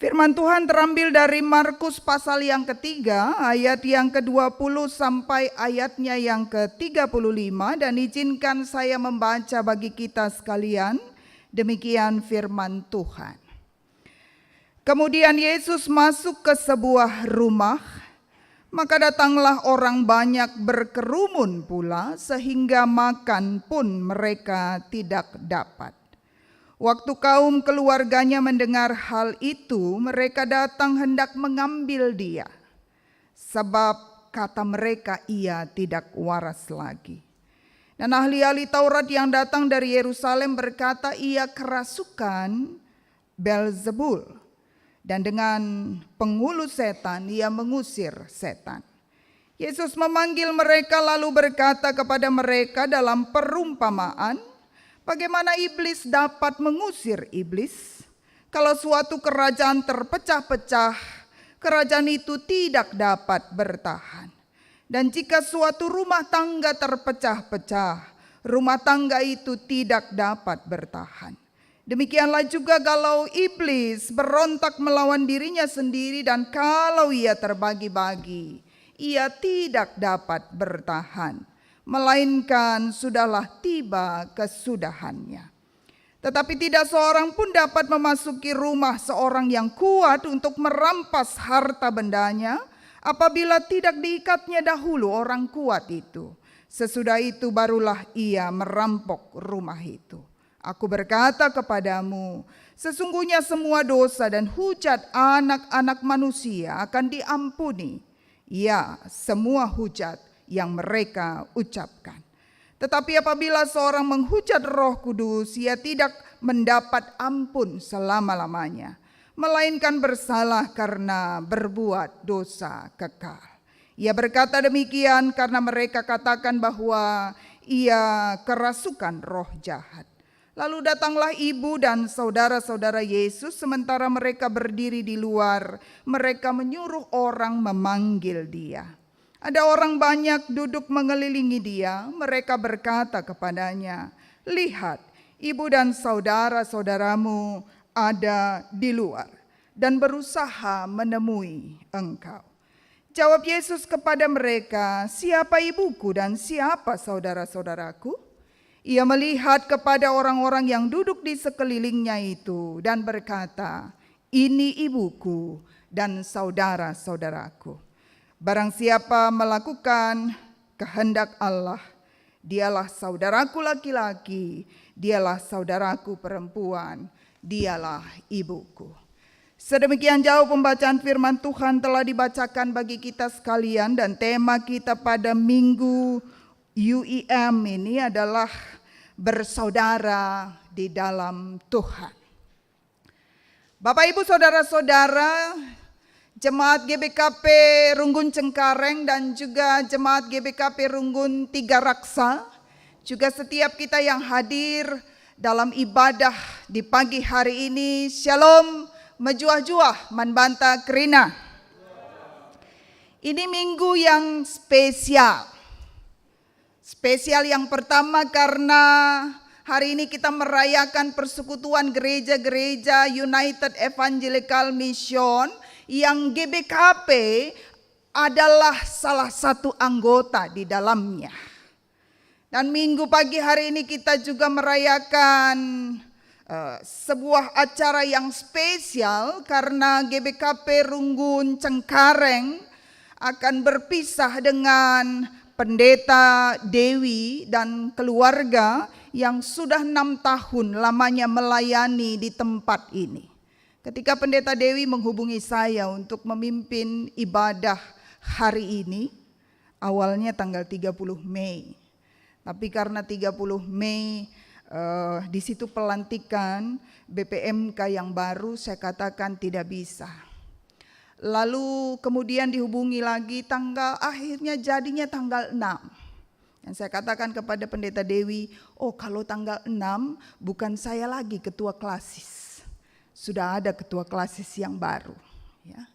Firman Tuhan terambil dari Markus pasal yang ketiga, ayat yang ke-20 sampai ayatnya yang ke-35, dan izinkan saya membaca bagi kita sekalian. Demikian firman Tuhan. Kemudian Yesus masuk ke sebuah rumah, maka datanglah orang banyak berkerumun pula, sehingga makan pun mereka tidak dapat. Waktu kaum keluarganya mendengar hal itu, mereka datang hendak mengambil dia, sebab kata mereka ia tidak waras lagi. Dan ahli-ahli Taurat yang datang dari Yerusalem berkata ia kerasukan Beelzebul, dan dengan penghulu setan ia mengusir setan. Yesus memanggil mereka lalu berkata kepada mereka dalam perumpamaan, bagaimana iblis dapat mengusir iblis? Kalau suatu kerajaan terpecah-pecah, kerajaan itu tidak dapat bertahan. Dan jika suatu rumah tangga terpecah-pecah, rumah tangga itu tidak dapat bertahan. Demikianlah juga kalau iblis berontak melawan dirinya sendiri dan kalau ia terbagi-bagi, ia tidak dapat bertahan, melainkan sudahlah tiba kesudahannya. Tetapi tidak seorang pun dapat memasuki rumah seorang yang kuat untuk merampas harta bendanya apabila tidak diikatnya dahulu orang kuat itu. Sesudah itu barulah ia merampok rumah itu. Aku berkata kepadamu, sesungguhnya semua dosa dan hujat anak-anak manusia akan diampuni. Ya, semua hujat yang mereka ucapkan. Tetapi apabila seorang menghujat Roh Kudus, ia tidak mendapat ampun selama-lamanya, melainkan bersalah karena berbuat dosa kekal. Ia berkata demikian karena mereka katakan bahwa ia kerasukan roh jahat. Lalu datanglah ibu dan saudara-saudara Yesus, sementara mereka berdiri di luar, mereka menyuruh orang memanggil dia. Ada orang banyak duduk mengelilingi dia, mereka berkata kepadanya, lihat, ibu dan saudara-saudaramu ada di luar dan berusaha menemui engkau. Jawab Yesus kepada mereka, siapa ibuku dan siapa saudara-saudaraku? Ia melihat kepada orang-orang yang duduk di sekelilingnya itu dan berkata, ini ibuku dan saudara-saudaraku. Barang siapa melakukan kehendak Allah, dialah saudaraku laki-laki, dialah saudaraku perempuan, dialah ibuku. Sedemikian jauh pembacaan firman Tuhan telah dibacakan bagi kita sekalian, dan tema kita pada minggu UEM ini adalah bersaudara di dalam Tuhan. Bapak Ibu saudara-saudara, Jemaat GBKP Runggun Cengkareng dan juga Jemaat GBKP Runggun Tiga Raksa, juga setiap kita yang hadir dalam ibadah di pagi hari ini, Shalom, Mejuah-juah, Manbanta Krina. Ini minggu yang spesial. Spesial yang pertama karena hari ini kita merayakan persekutuan gereja-gereja United Evangelical Mission yang GBKP adalah salah satu anggota di dalamnya. Dan minggu pagi hari ini kita juga merayakan sebuah acara yang spesial karena GBKP Runggun Cengkareng akan berpisah dengan Pendeta Dewi dan keluarga yang sudah 6 tahun lamanya melayani di tempat ini. Ketika Pendeta Dewi menghubungi saya untuk memimpin ibadah hari ini, awalnya tanggal 30 Mei. Tapi karena 30 Mei di situ pelantikan BPMK yang baru, saya katakan tidak bisa. Lalu kemudian dihubungi lagi akhirnya jadinya tanggal 6. Dan saya katakan kepada Pendeta Dewi, oh kalau tanggal 6 bukan saya lagi ketua klasis. Sudah ada ketua klasis yang baru. Ya.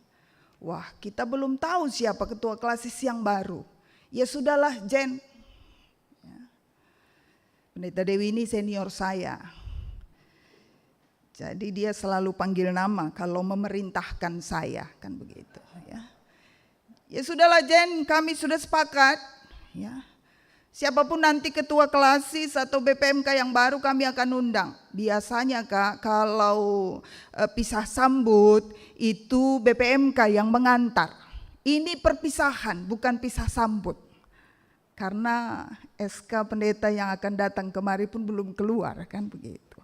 Wah, kita belum tahu siapa ketua klasis yang baru. Ya sudahlah, Jen. Ya. Pendeta Dewi ini senior saya. Jadi dia selalu panggil nama kalau memerintahkan saya, kan begitu. Ya, ya sudahlah, Jen, kami sudah sepakat. Ya. Siapapun nanti ketua klasis atau BPMK yang baru kami akan undang. Biasanya Kak, kalau pisah sambut itu BPMK yang mengantar. Ini perpisahan, bukan pisah sambut. Karena SK pendeta yang akan datang kemari pun belum keluar, kan begitu.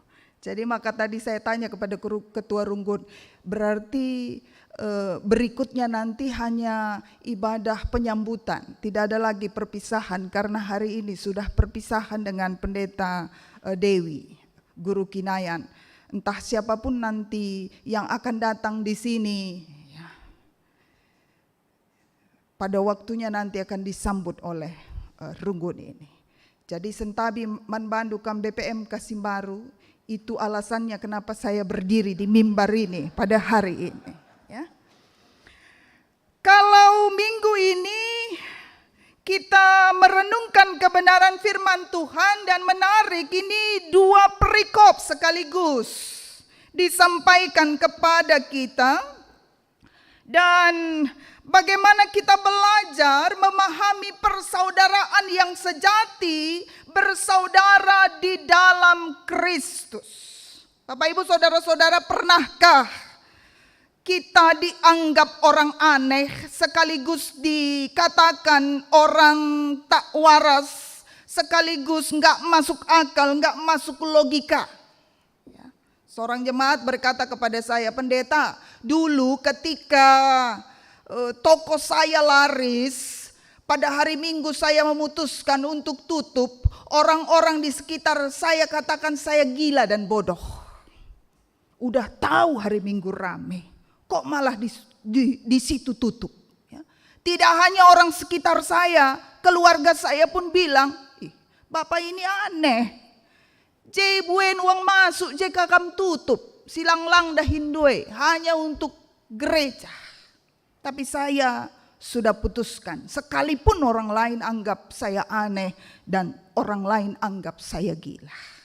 Jadi maka tadi saya tanya kepada ketua Runggun, berarti berikutnya nanti hanya ibadah penyambutan, tidak ada lagi perpisahan karena hari ini sudah perpisahan dengan Pendeta Dewi, Guru Kinayan. Entah siapapun nanti yang akan datang di sini, ya, pada waktunya nanti akan disambut oleh Runggun ini. Jadi sentabi manbandukam BPM Kasimbaru, itu alasannya kenapa saya berdiri di mimbar ini pada hari ini. Ya. Kalau minggu ini firman Tuhan dan menarik, ini dua perikop sekaligus disampaikan kepada kita. Dan bagaimana kita belajar memahami persaudaraan yang sejati, bersaudara di dalam Kristus. Bapak Ibu saudara-saudara, pernahkah kita dianggap orang aneh, sekaligus dikatakan orang tak waras, sekaligus nggak masuk akal, nggak masuk logika? Ya. Seorang jemaat berkata kepada saya, pendeta, dulu ketika toko saya laris, pada hari Minggu saya memutuskan untuk tutup, orang-orang di sekitar saya katakan saya gila dan bodoh. Udah tahu hari Minggu rame, kok malah di situ tutup? Ya. Tidak hanya orang sekitar saya, keluarga saya pun bilang, ih, Bapak ini aneh. Buen uang masuk, kakam tutup, silang lang dah hindue, hanya untuk gereja. Tapi saya sudah putuskan, sekalipun orang lain anggap saya aneh dan orang lain anggap saya gila.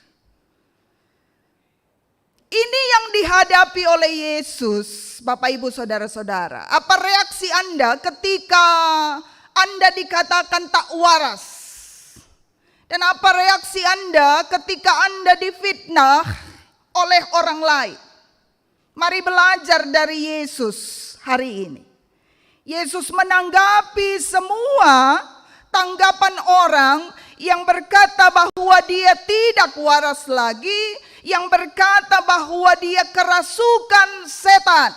Ini yang dihadapi oleh Yesus, Bapak Ibu saudara-saudara. Apa reaksi Anda ketika Anda dikatakan tak waras? Dan apa reaksi Anda ketika Anda difitnah oleh orang lain? Mari belajar dari Yesus hari ini. Yesus menanggapi semua tanggapan orang yang berkata bahwa dia tidak waras lagi, yang berkata bahwa dia kerasukan setan.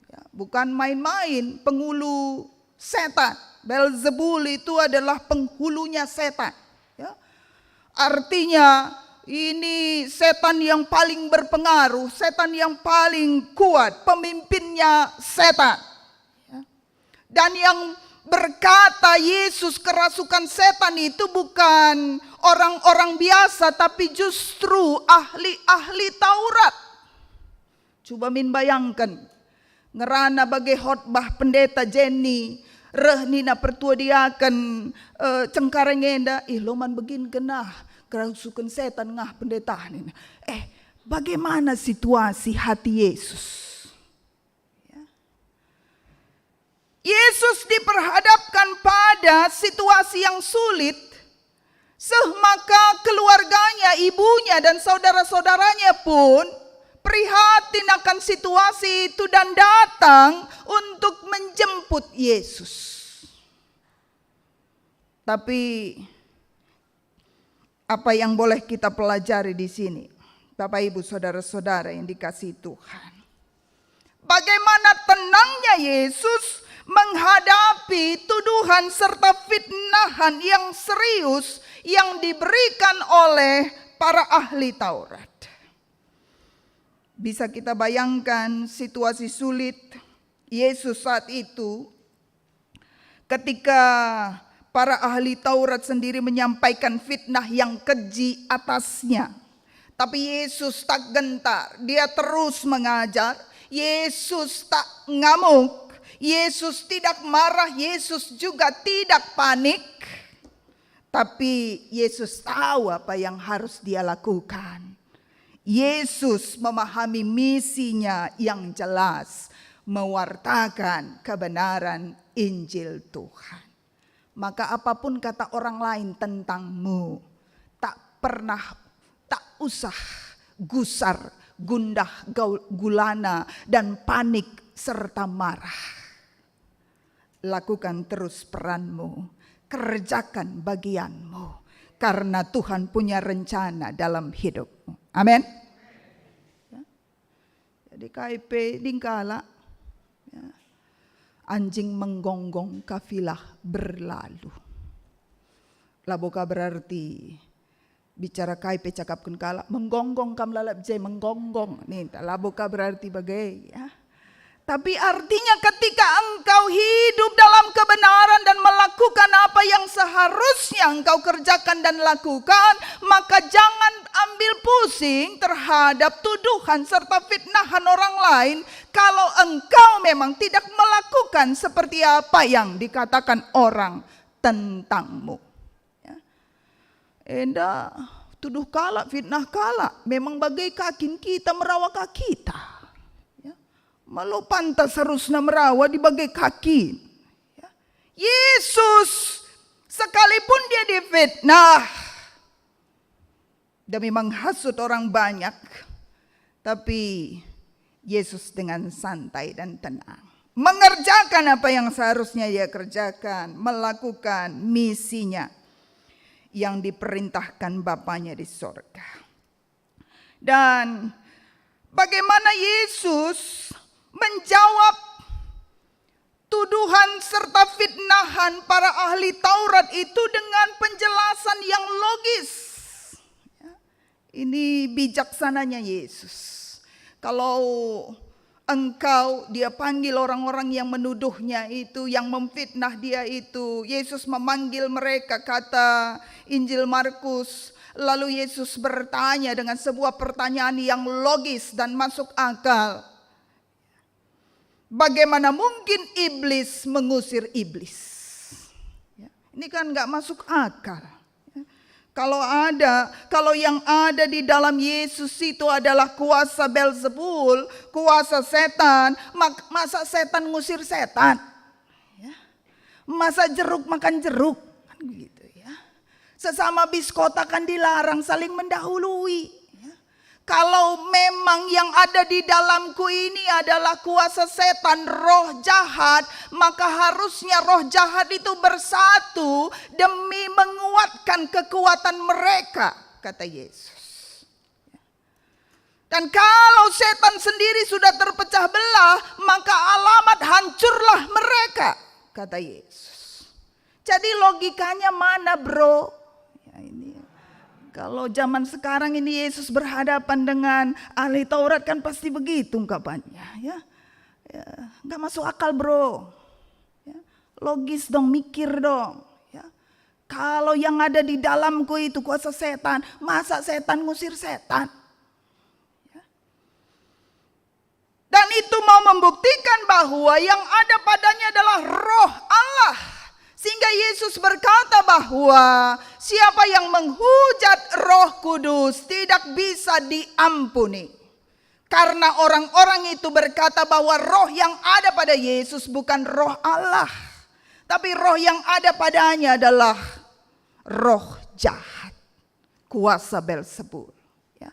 Ya, bukan main-main penghulu setan. Beelzebul itu adalah penghulunya setan. Ya. Artinya ini setan yang paling berpengaruh, setan yang paling kuat, pemimpinnya setan. Ya. Dan yang berkata Yesus kerasukan setan itu bukan orang-orang biasa, tapi justru ahli-ahli Taurat. Coba min bayangkan, ngerana bagai khotbah pendeta Jenny, rehnina pertua diakan cengkarengenda, loman begin genah, kerasukan setan ngah pendeta. Bagaimana situasi hati Yesus? Yesus diperhadapkan pada situasi yang sulit, maka keluarganya, ibunya dan saudara-saudaranya pun prihatin akan situasi itu dan datang untuk menjemput Yesus. Tapi apa yang boleh kita pelajari di sini, Bapak Ibu saudara-saudara yang dikasihi Tuhan? Bagaimana tenangnya Yesus menghadapi tuduhan serta fitnahan yang serius yang diberikan oleh para ahli Taurat. Bisa kita bayangkan situasi sulit Yesus saat itu ketika para ahli Taurat sendiri menyampaikan fitnah yang keji atasnya. Tapi Yesus tak gentar, dia terus mengajar. Yesus tak ngamuk, Yesus tidak marah, Yesus juga tidak panik. Tapi Yesus tahu apa yang harus dia lakukan. Yesus memahami misinya yang jelas, mewartakan kebenaran Injil Tuhan. Maka apapun kata orang lain tentangmu, tak usah gusar, gundah gulana dan panik serta marah. Lakukan terus peranmu, kerjakan bagianmu, karena Tuhan punya rencana dalam hidupmu. Amin. Ya. Jadi KIP dingkala, ya. Anjing menggonggong kafilah berlalu. Laboka berarti bicara KIP cakapkan kala menggonggong kam lalap jay menggonggong. Nih laboka berarti bagai ya. Tapi artinya ketika engkau hidup dalam kebenaran dan melakukan apa yang seharusnya engkau kerjakan dan lakukan, maka jangan ambil pusing terhadap tuduhan serta fitnahan orang lain kalau engkau memang tidak melakukan seperti apa yang dikatakan orang tentangmu. Ya. Enda tuduh kala, fitnah kala. Memang bagai kakin kita merawat kaki kita. Ya. Malu pantas harusnya merawat di bagai kaki. Ya. Yesus sekalipun dia difitnah demi menghasut orang banyak, tapi Yesus dengan santai dan tenang mengerjakan apa yang seharusnya dia kerjakan, melakukan misinya yang diperintahkan Bapanya di sorga. Dan bagaimana Yesus menjawab tuduhan serta fitnahan para ahli Taurat itu dengan penjelasan yang logis. Ini bijaksananya Yesus. Kalau engkau, dia panggil orang-orang yang menuduhnya itu, yang memfitnah dia itu. Yesus memanggil mereka, kata Injil Markus. Lalu Yesus bertanya dengan sebuah pertanyaan yang logis dan masuk akal. Bagaimana mungkin iblis mengusir iblis? Ini kan gak masuk akal. Kalau yang ada di dalam Yesus itu adalah kuasa Beelzebul, kuasa setan, masa setan ngusir setan? Ya. Masa jeruk makan jeruk? Kan begitu ya. Sesama biskota kan dilarang saling mendahului. Ya. Kalau memang yang ada di dalamku ini adalah kuasa setan, roh jahat, maka harusnya roh jahat itu bersatu demi menguatkan kekuatan mereka, kata Yesus. Dan kalau setan sendiri sudah terpecah belah, maka alamat hancurlah mereka, kata Yesus. Jadi logikanya mana, bro? Ya, ini kalau zaman sekarang ini Yesus berhadapan dengan ahli Taurat kan pasti begitu ungkapannya, ya. Ya, nggak masuk akal, bro. Ya, logis dong, mikir dong. Ya. Kalau yang ada di dalamku itu kuasa setan, masa setan ngusir setan? Ya. Dan itu mau membuktikan bahwa yang ada padanya adalah roh Allah. Sehingga Yesus berkata bahwa siapa yang menghujat Roh Kudus tidak bisa diampuni. Karena orang-orang itu berkata bahwa roh yang ada pada Yesus bukan roh Allah. Tapi roh yang ada padanya adalah roh jahat. Kuasa Beelzebul. Ya.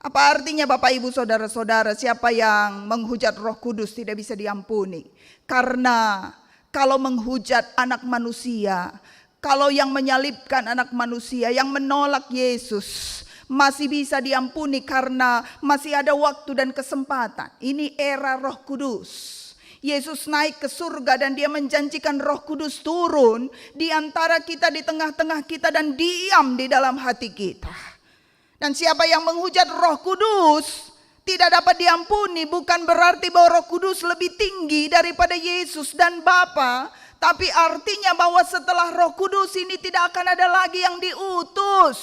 Apa artinya Bapak Ibu Saudara-saudara, siapa yang menghujat Roh Kudus tidak bisa diampuni? Karena kalau menghujat anak manusia, kalau yang menyalibkan anak manusia, yang menolak Yesus, masih bisa diampuni karena masih ada waktu dan kesempatan. Ini era Roh Kudus. Yesus naik ke surga dan dia menjanjikan Roh Kudus turun di antara kita, di tengah-tengah kita dan diam di dalam hati kita. Dan siapa yang menghujat Roh Kudus tidak dapat diampuni, bukan berarti bahwa Roh Kudus lebih tinggi daripada Yesus dan Bapa, tapi artinya bahwa setelah Roh Kudus ini tidak akan ada lagi yang diutus.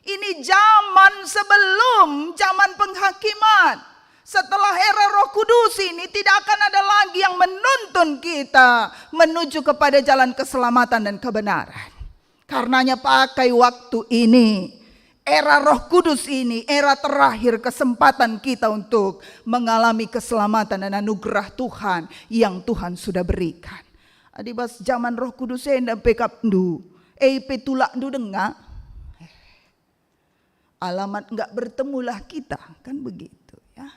Ini zaman sebelum zaman penghakiman. Setelah era Roh Kudus ini tidak akan ada lagi yang menuntun kita menuju kepada jalan keselamatan dan kebenaran. Karenanya pakai waktu ini, era Roh Kudus ini, era terakhir kesempatan kita untuk mengalami keselamatan dan anugerah Tuhan yang Tuhan sudah berikan. Adibas zaman Roh Kudus enda pekap ndu, petulak ndu dengar. Alamat enggak bertemulah kita, kan begitu ya.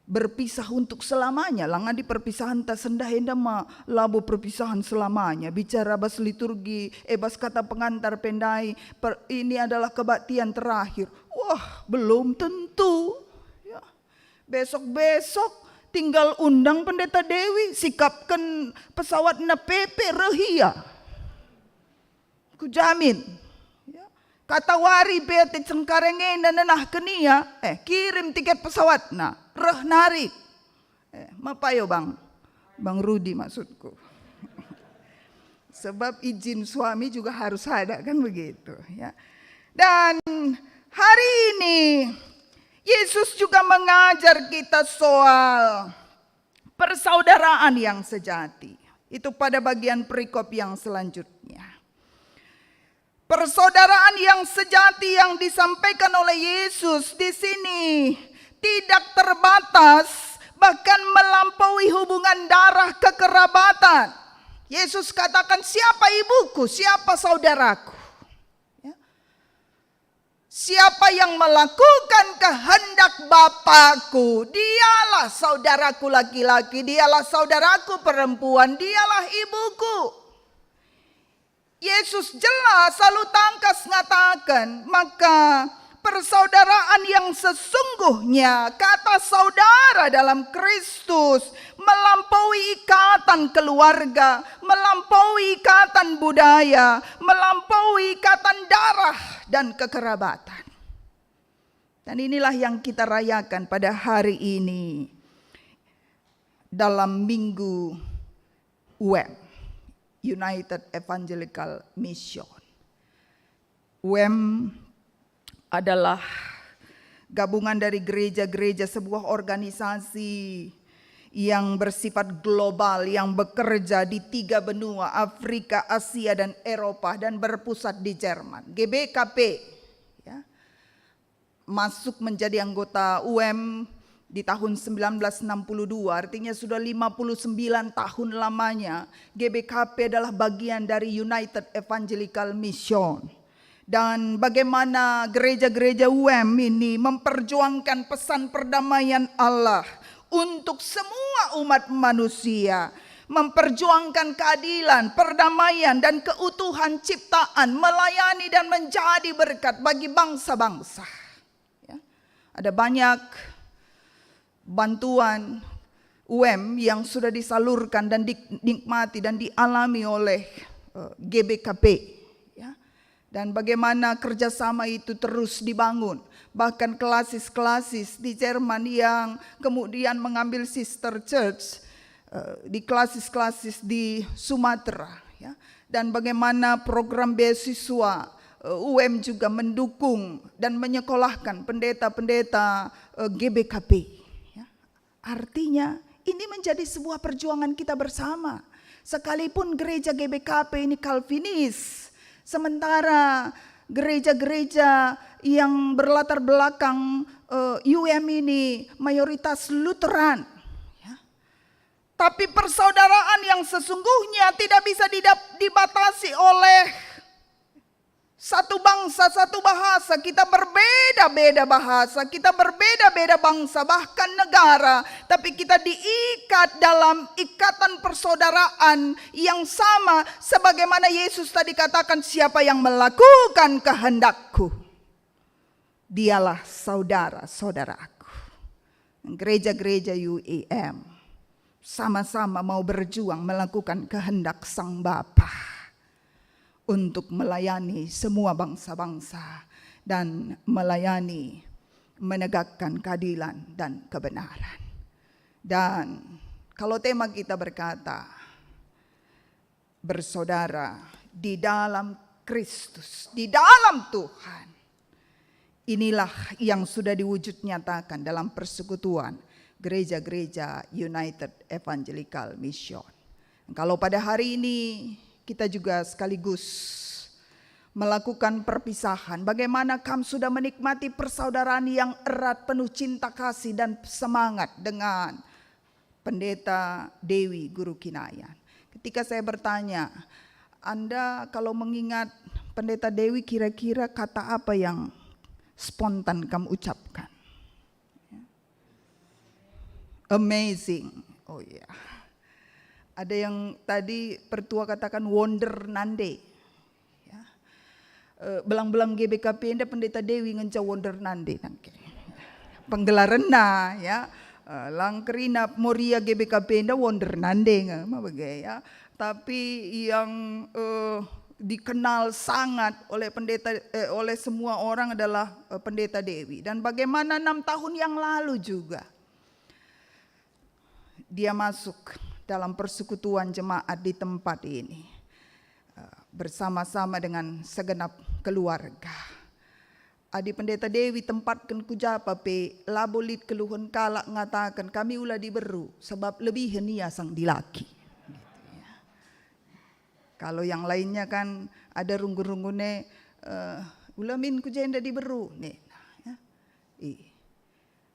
Berpisah untuk selamanya, langan di perpisahan tak sendah enda ma labu perpisahan selamanya. Bicara bas liturgi, bas kata pengantar pendai, ini adalah kebaktian terakhir. Wah, belum tentu. Ya. Besok-besok tinggal undang Pendeta Dewi, sikapkan pesawat na PP rehia. Ku jamin. Kata wari bete cengkarenge nanah kenia, kirim tiket pesawat na, reh narik. Mapayo bang Rudi maksudku. Sebab izin suami juga harus ada, kan begitu ya. Dan hari ini Yesus juga mengajar kita soal persaudaraan yang sejati. Itu pada bagian perikop yang selanjutnya. Persaudaraan yang sejati yang disampaikan oleh Yesus di sini tidak terbatas, bahkan melampaui hubungan darah kekerabatan. Yesus katakan, siapa ibuku, siapa saudaraku? Ya. Siapa yang melakukan kehendak Bapakku, dialah saudaraku laki-laki, dialah saudaraku perempuan, dialah ibuku. Yesus jelas selalu tangkas mengatakan, maka persaudaraan yang sesungguhnya, kata saudara dalam Kristus, melampaui ikatan keluarga, melampaui ikatan budaya, melampaui ikatan darah dan kekerabatan. Dan inilah yang kita rayakan pada hari ini dalam Minggu UEM, United Evangelical Mission. UEM adalah gabungan dari gereja-gereja, sebuah organisasi yang bersifat global, yang bekerja di 3 benua, Afrika, Asia, dan Eropa, dan berpusat di Jerman. GBKP ya, masuk menjadi anggota UEM di tahun 1962, artinya sudah 59 tahun lamanya. GBKP adalah bagian dari United Evangelical Mission. Dan bagaimana gereja-gereja UEM ini memperjuangkan pesan perdamaian Allah untuk semua umat manusia, memperjuangkan keadilan, perdamaian, dan keutuhan ciptaan, melayani dan menjadi berkat bagi bangsa-bangsa. Ya. Ada banyak bantuan UEM yang sudah disalurkan dan dinikmati dan dialami oleh GBKP, ya. Dan bagaimana kerjasama itu terus dibangun. Bahkan klasis-klasis di Jerman yang kemudian mengambil sister church di klasis-klasis di Sumatera, ya. Dan bagaimana program beasiswa UEM juga mendukung dan menyekolahkan pendeta-pendeta GBKP. Artinya ini menjadi sebuah perjuangan kita bersama. Sekalipun gereja GBKP ini Calvinis, sementara gereja-gereja yang berlatar belakang UEM ini mayoritas Lutheran. Ya. Tapi persaudaraan yang sesungguhnya tidak bisa dibatasi oleh satu bangsa, satu bahasa. Kita berbeda-beda bahasa, kita berbeda-beda bangsa, bahkan negara. Tapi kita diikat dalam ikatan persaudaraan yang sama. Sebagaimana Yesus tadi katakan, siapa yang melakukan kehendakku, dialah saudara-saudaraku. Gereja-gereja UEM sama-sama mau berjuang melakukan kehendak Sang Bapa untuk melayani semua bangsa-bangsa dan melayani, menegakkan keadilan dan kebenaran. Dan kalau tema kita berkata bersaudara di dalam Kristus, di dalam Tuhan, inilah yang sudah diwujud nyatakan dalam persekutuan gereja-gereja United Evangelical Mission. Kalau pada hari ini kita juga sekaligus melakukan perpisahan. Bagaimana kami sudah menikmati persaudaraan yang erat, penuh cinta kasih dan semangat dengan Pendeta Dewi Guru Kinayan. Ketika saya bertanya, Anda kalau mengingat Pendeta Dewi, kira-kira kata apa yang spontan kamu ucapkan? Amazing. Oh iya. Ada yang tadi pertua katakan wonder nande. Ya. Belang-belang GBKP Anda Pendeta Dewi ngenca wonder nande. Penggelaranna ya. Langkerina Moria GBKP Anda wonder nande ya. Tapi yang dikenal sangat oleh oleh semua orang adalah Pendeta Dewi. Dan bagaimana 6 tahun yang lalu juga dia masuk dalam persekutuan jemaat di tempat ini bersama-sama dengan segenap keluarga. Adi Pendeta Dewi tempatkan kujapa pe labolit keluhun kalak ngatakan kami ulah diberu sebab lebih henia sang dilaki. Kalau yang lainnya kan ada runggu-runggune ulamin kujenda di beru nih. Ya.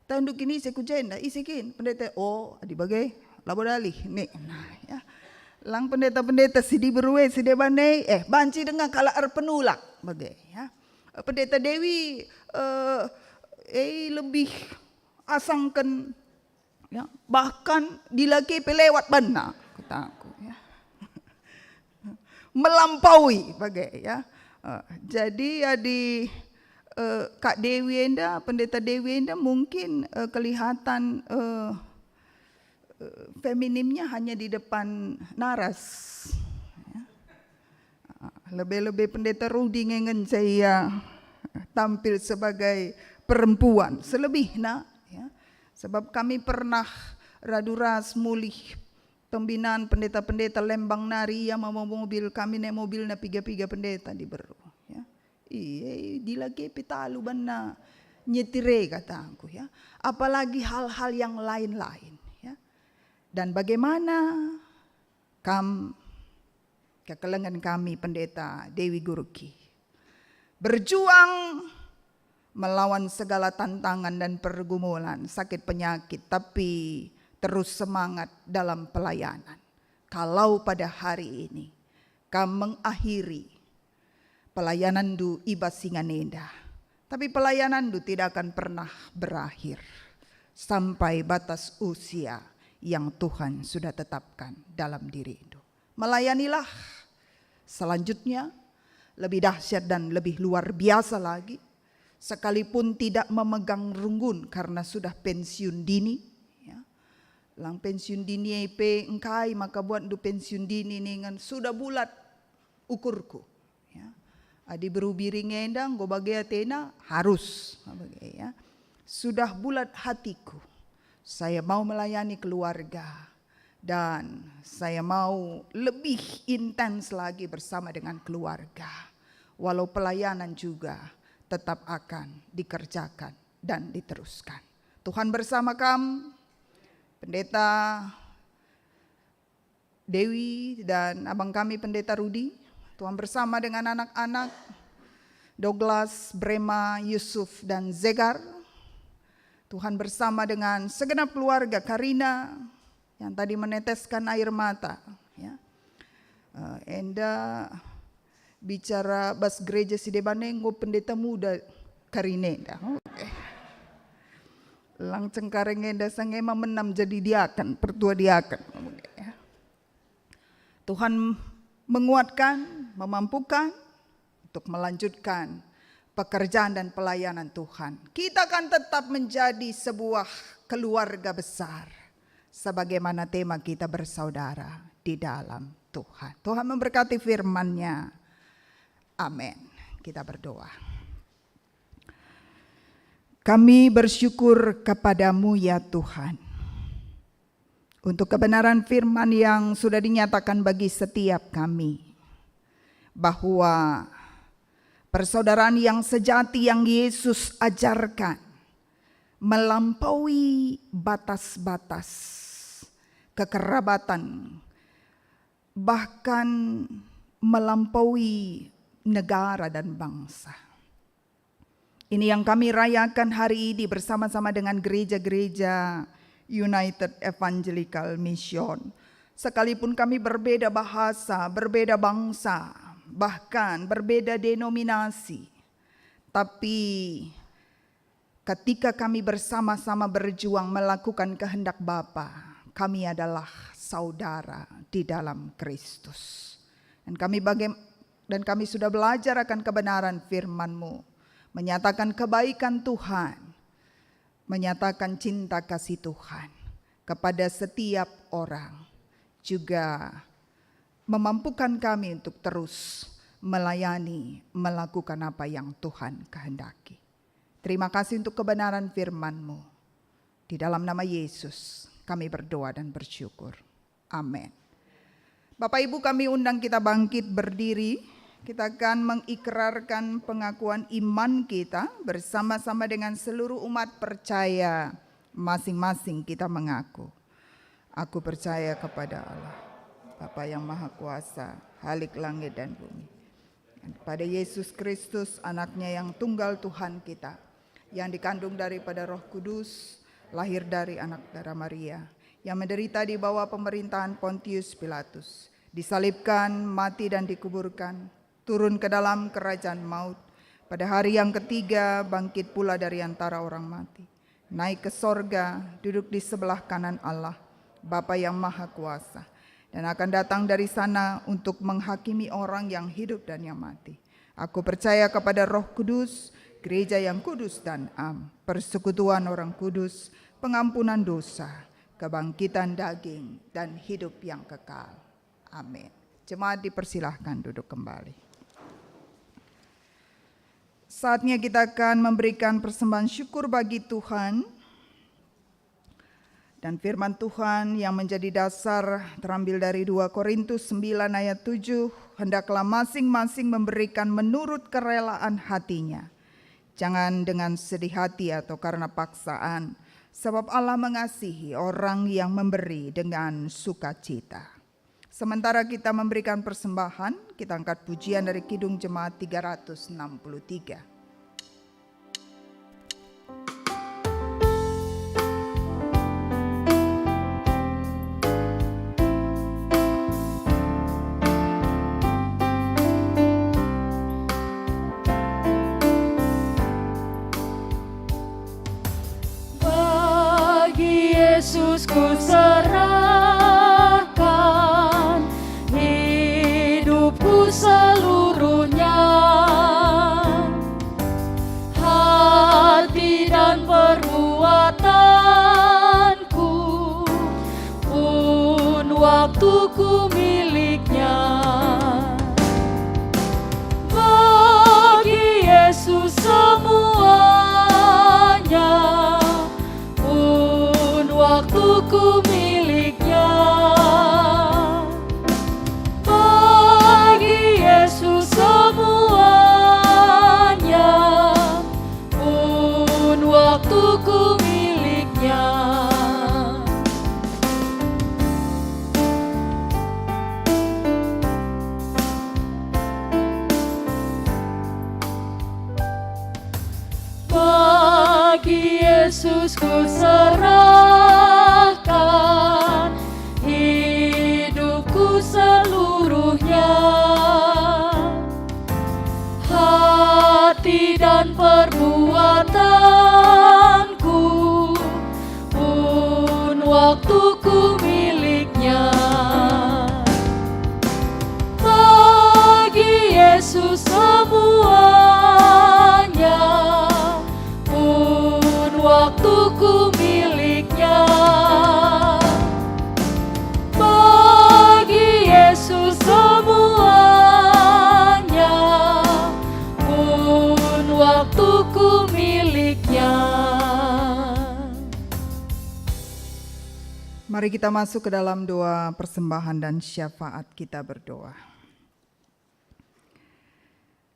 Tanduk ini isi kujenda, isikin pendeta di bagai labo dalih nih. Nah, ya. Lang pendeta-pendeta si di beruwe si de bane banci dengan kala penulak bagai ya. Pendeta Dewi lebih asangkan ya, bahkan dilaki pelewat bana kata aku ya. Melampaui bagai ya. Jadi ya di Kak Dewi enda, pendeta Dewi enda mungkin kelihatan feminimnya hanya di depan naras. Ya. Lebih-lebih pendeta Rudi ngengen saya tampil sebagai perempuan. Selebihnya, ya. Sebab kami pernah raduras mulih pembinaan pendeta-pendeta Lembang Nari yang mau mobil kami naik mobilnya piga-piga pendeta di beru. Ya. Dilagi pitalu bana nyetire kata aku ya. Apalagi hal-hal yang lain-lain. Dan bagaimana kekelengan kami pendeta Dewi Guruki berjuang melawan segala tantangan dan pergumulan, sakit penyakit, tapi terus semangat dalam pelayanan. Kalau pada hari ini kami mengakhiri pelayanan du Iba Singanenda, tapi pelayanan du tidak akan pernah berakhir sampai batas usia yang Tuhan sudah tetapkan dalam diri itu. Melayanilah selanjutnya lebih dahsyat dan lebih luar biasa lagi, sekalipun tidak memegang runggun karena sudah pensiun dini. Ya. Lang pensiun dini engkai maka buat du pensiun dini dengan sudah bulat ukurku. Ya. Adi berubiri ngendang go bagai Athena harus. Ya. Sudah bulat hatiku. Saya mau melayani keluarga dan saya mau lebih intens lagi bersama dengan keluarga. Walau pelayanan juga tetap akan dikerjakan dan diteruskan. Tuhan bersama kami, pendeta Dewi dan abang kami pendeta Rudi. Tuhan bersama dengan anak-anak Douglas, Brema, Yusuf dan Zegar. Tuhan bersama dengan segenap keluarga Karina yang tadi meneteskan air mata. Ya. Enda bicara bas gereja Sidebanengo pendeta muda Karinenda. Okay. Lang Cengkareng enda sangema menam jadi diaken, pertua diaken. Okay. Ya. Tuhan menguatkan, memampukan untuk melanjutkan pekerjaan dan pelayanan Tuhan. Kita akan tetap menjadi sebuah keluarga besar. Sebagaimana tema kita bersaudara di dalam Tuhan. Tuhan memberkati firman-Nya. Amin. Kita berdoa. Kami bersyukur kepadamu ya Tuhan. Untuk kebenaran firman yang sudah dinyatakan bagi setiap kami. Bahwa persaudaraan yang sejati yang Yesus ajarkan melampaui batas-batas kekerabatan, bahkan melampaui negara dan bangsa. Ini yang kami rayakan hari ini bersama-sama dengan gereja-gereja United Evangelical Mission. Sekalipun kami berbeda bahasa, berbeda bangsa, bahkan berbeda denominasi, tapi ketika kami bersama-sama berjuang melakukan kehendak Bapa, kami adalah saudara di dalam Kristus. Dan kami sudah belajar akan kebenaran firman-Mu, menyatakan kebaikan Tuhan, menyatakan cinta kasih Tuhan kepada setiap orang, juga memampukan kami untuk terus melayani, melakukan apa yang Tuhan kehendaki. Terima kasih untuk kebenaran firman-Mu. Di dalam nama Yesus kami berdoa dan bersyukur. Amin. Bapak Ibu, kami undang kita bangkit berdiri. Kita akan mengikrarkan pengakuan iman kita bersama-sama dengan seluruh umat percaya. Masing-masing kita mengaku. Aku percaya kepada Allah, Bapa yang Maha Kuasa, Khalik langit dan bumi. Pada Yesus Kristus, anaknya yang tunggal Tuhan kita, yang dikandung daripada Roh Kudus, lahir dari anak darah Maria, yang menderita di bawah pemerintahan Pontius Pilatus, disalibkan, mati dan dikuburkan, turun ke dalam kerajaan maut, pada hari yang ketiga bangkit pula dari antara orang mati, naik ke sorga, duduk di sebelah kanan Allah, Bapa yang Maha Kuasa, dan akan datang dari sana untuk menghakimi orang yang hidup dan yang mati. Aku percaya kepada Roh Kudus, gereja yang kudus dan am, persekutuan orang kudus, pengampunan dosa, kebangkitan daging, dan hidup yang kekal. Amin. Jemaat dipersilahkan duduk kembali. Saatnya kita akan memberikan persembahan syukur bagi Tuhan. Dan firman Tuhan yang menjadi dasar terambil dari 2 Korintus 9 ayat 7. Hendaklah masing-masing memberikan menurut kerelaan hatinya. Jangan dengan sedih hati atau karena paksaan. Sebab Allah mengasihi orang yang memberi dengan sukacita. Sementara kita memberikan persembahan, kita angkat pujian dari Kidung Jemaat 363. Yesus ku serahkan hidupku seluruhnya, hati dan perbuatanku pun waktuku miliknya. Bagi Yesus semuanya, waktuku miliknya. Bagi Yesus semuanya, pun waktuku miliknya. Bagi Yesus ku serahkan hidupku seluruhnya, hati dan perbuatanku pun waktuku miliknya. Bagi Yesus semuanya, pun waktuku miliknya. Bagi Yesus semuanya, pun waktuku miliknya. Mari kita masuk ke dalam doa persembahan dan syafaat, kita berdoa.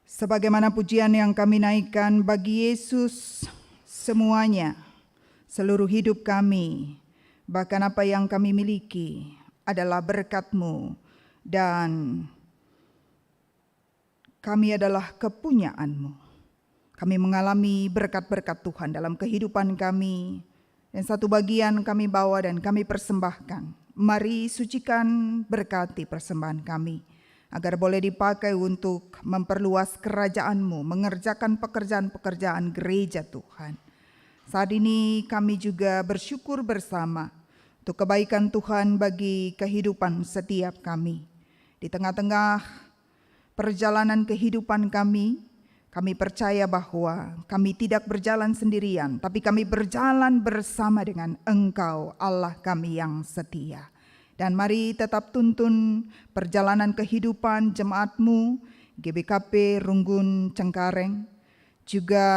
Sebagaimana pujian yang kami naikkan bagi Yesus semuanya, seluruh hidup kami, bahkan apa yang kami miliki adalah berkat-Mu, dan kami adalah kepunyaan-Mu. Kami mengalami berkat-berkat Tuhan dalam kehidupan kami, dan satu bagian kami bawa dan kami persembahkan. Mari sucikan, berkati persembahan kami, agar boleh dipakai untuk memperluas kerajaan-Mu, mengerjakan pekerjaan-pekerjaan gereja Tuhan. Saat ini kami juga bersyukur bersama untuk kebaikan Tuhan bagi kehidupan setiap kami. Di tengah-tengah perjalanan kehidupan kami percaya bahwa kami tidak berjalan sendirian, tapi kami berjalan bersama dengan Engkau, Allah kami yang setia. Dan mari tetap tuntun perjalanan kehidupan jemaat-Mu, GBKP Runggun Cengkareng, juga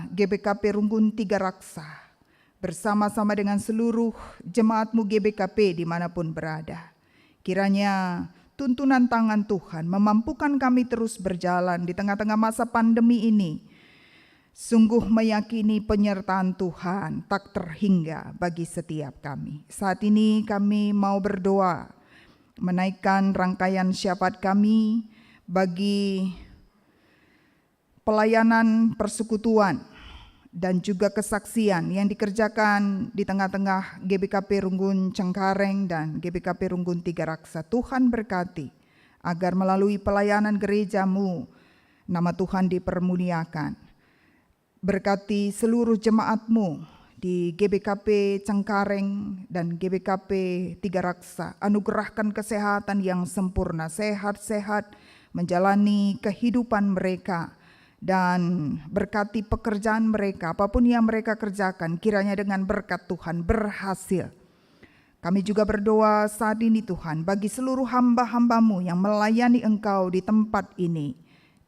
GBKP Runggun Tiga Raksa, bersama-sama dengan seluruh jemaat-Mu GBKP dimanapun berada. Kiranya tuntunan tangan Tuhan memampukan kami terus berjalan di tengah-tengah masa pandemi ini. Sungguh meyakini penyertaan Tuhan tak terhingga bagi setiap kami. Saat ini kami mau berdoa menaikkan rangkaian syafaat kami bagi pelayanan persekutuan dan juga kesaksian yang dikerjakan di tengah-tengah GBKP Runggun Cengkareng dan GBKP Runggun Tiga Raksa. Tuhan berkati agar melalui pelayanan gerejamu nama Tuhan dipermuliakan. Berkati seluruh jemaatmu di GBKP Cengkareng dan GBKP Tiga Raksa. Anugerahkan kesehatan yang sempurna, sehat-sehat menjalani kehidupan mereka, dan berkati pekerjaan mereka, apapun yang mereka kerjakan, kiranya dengan berkat Tuhan berhasil. Kami juga berdoa saat ini Tuhan bagi seluruh hamba-hambamu yang melayani Engkau di tempat ini,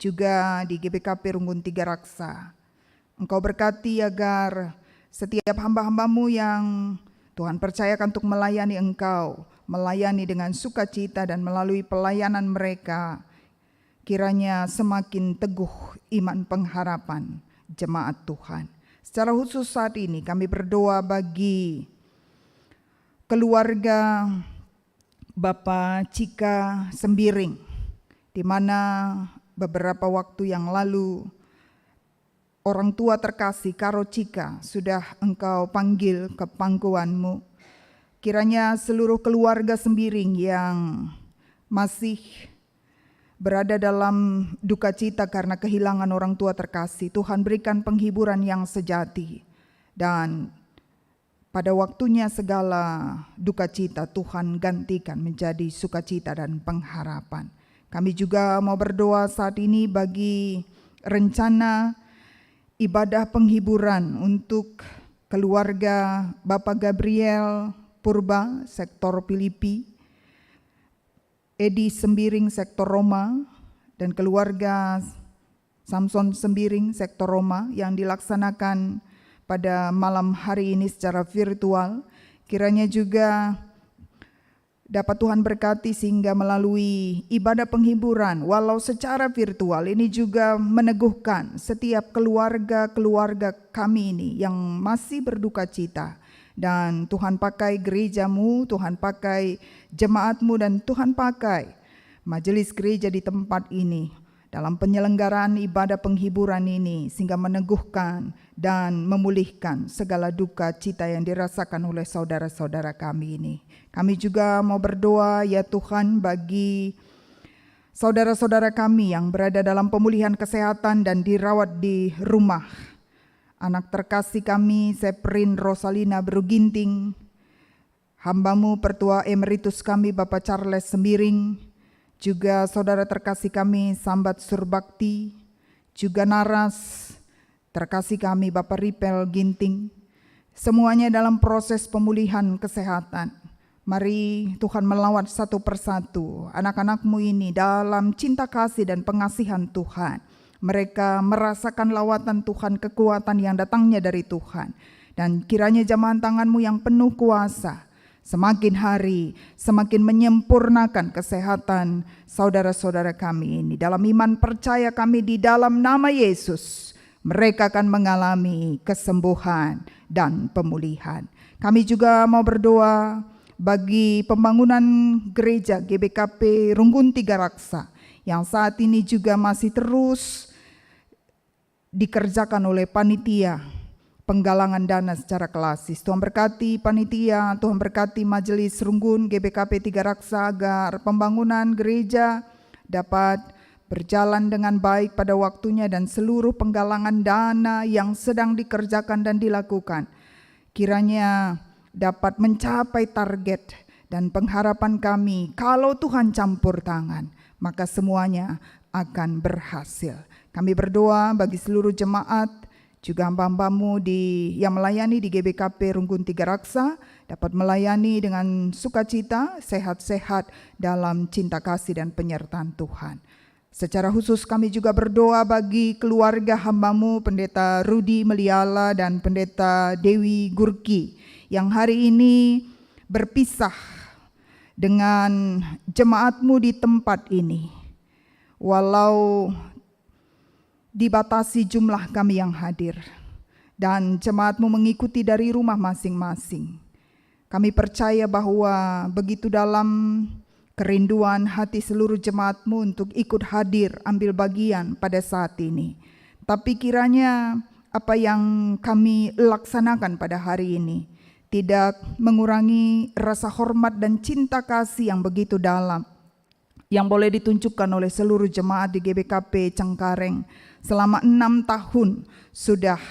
juga di GBKP Runggun Tiga Raksa. Engkau berkati agar setiap hamba-hambamu yang Tuhan percayakan untuk melayani Engkau, melayani dengan sukacita dan melalui pelayanan mereka, kiranya semakin teguh iman pengharapan jemaat Tuhan. Secara khusus saat ini kami berdoa bagi keluarga Bapak Cika Sembiring, di mana beberapa waktu yang lalu orang tua terkasih Karo Cika sudah Engkau panggil ke pangkuanmu. Kiranya seluruh keluarga Sembiring yang masih berada dalam duka cita karena kehilangan orang tua terkasih, Tuhan berikan penghiburan yang sejati, dan pada waktunya segala duka cita Tuhan gantikan menjadi sukacita dan pengharapan. Kami juga mau berdoa saat ini bagi rencana ibadah penghiburan untuk keluarga Bapak Gabriel Purba, sektor Filipi, Edi Sembiring, sektor Roma, dan keluarga Samson Sembiring, sektor Roma, yang dilaksanakan pada malam hari ini secara virtual. Kiranya juga dapat Tuhan berkati sehingga melalui ibadah penghiburan walau secara virtual ini juga meneguhkan setiap keluarga-keluarga kami ini yang masih berduka cita. Dan Tuhan pakai gerejamu, Tuhan pakai jemaatmu, dan Tuhan pakai majelis gereja di tempat ini dalam penyelenggaraan ibadah penghiburan ini sehingga meneguhkan dan memulihkan segala duka cita yang dirasakan oleh saudara-saudara kami ini. Kami juga mau berdoa ya Tuhan bagi saudara-saudara kami yang berada dalam pemulihan kesehatan dan dirawat di rumah. Anak terkasih kami Seprin Rosalina Beruginting, hambamu Pertua Emeritus kami Bapak Charles Sembiring, juga saudara terkasih kami Sambat Surbakti, juga Naras terkasih kami Bapak Ripel Ginting, semuanya dalam proses pemulihan kesehatan. Mari Tuhan melawat satu persatu anak-anakmu ini dalam cinta kasih dan pengasihan Tuhan. Mereka merasakan lawatan Tuhan, kekuatan yang datangnya dari Tuhan. Dan kiranya jamahan tanganmu yang penuh kuasa semakin hari semakin menyempurnakan kesehatan saudara-saudara kami ini. Dalam iman percaya kami di dalam nama Yesus, mereka akan mengalami kesembuhan dan pemulihan. Kami juga mau berdoa bagi pembangunan gereja GBKP Runggun Tiga Raksa yang saat ini juga masih terus dikerjakan oleh panitia penggalangan dana secara klasis. Tuhan berkati panitia, Tuhan berkati majelis Runggun GBKP Tiga Raksa agar pembangunan gereja dapat berjalan dengan baik pada waktunya, dan seluruh penggalangan dana yang sedang dikerjakan dan dilakukan kiranya dapat mencapai target dan pengharapan kami. Kalau Tuhan campur tangan, maka semuanya akan berhasil. Kami berdoa bagi seluruh jemaat, juga hamba-hambamu yang melayani di GBKP Runggun Tiga Raksa dapat melayani dengan sukacita, sehat-sehat dalam cinta kasih dan penyertaan Tuhan. Secara khusus kami juga berdoa bagi keluarga hambamu Pendeta Rudi Meliala dan Pendeta Dewi Gurki yang hari ini berpisah dengan jemaatmu di tempat ini. Walau dibatasi jumlah kami yang hadir dan jemaatmu mengikuti dari rumah masing-masing, kami percaya bahwa begitu dalam kerinduan hati seluruh jemaat-Mu untuk ikut hadir ambil bagian pada saat ini. Tapi kiranya apa yang kami laksanakan pada hari ini tidak mengurangi rasa hormat dan cinta kasih yang begitu dalam yang boleh ditunjukkan oleh seluruh jemaat di GBKP Cengkareng. Selama 6 tahun sudah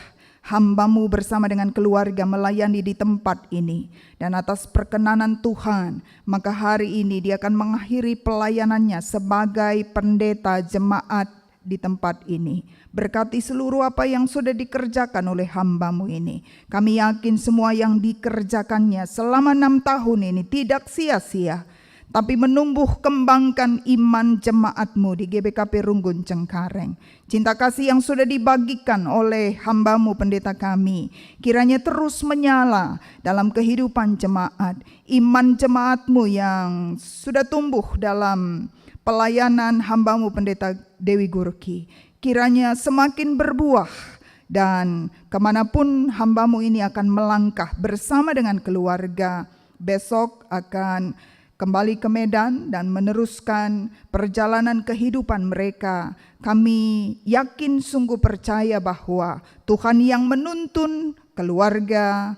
hamba-Mu bersama dengan keluarga melayani di tempat ini. Dan atas perkenanan Tuhan, maka hari ini dia akan mengakhiri pelayanannya sebagai pendeta jemaat di tempat ini. Berkati seluruh apa yang sudah dikerjakan oleh hamba-Mu ini. Kami yakin semua yang dikerjakannya selama 6 tahun ini tidak sia-sia, tapi menumbuh kembangkan iman jemaat-Mu di GBKP Runggun Cengkareng. Cinta kasih yang sudah dibagikan oleh hamba-Mu pendeta kami, kiranya terus menyala dalam kehidupan jemaat. Iman jemaat-Mu yang sudah tumbuh dalam pelayanan hamba-Mu pendeta Dewi Gurki, kiranya semakin berbuah, dan kemanapun hamba-Mu ini akan melangkah bersama dengan keluarga, besok akan kembali ke Medan dan meneruskan perjalanan kehidupan mereka. Kami yakin sungguh percaya bahwa Tuhan yang menuntun keluarga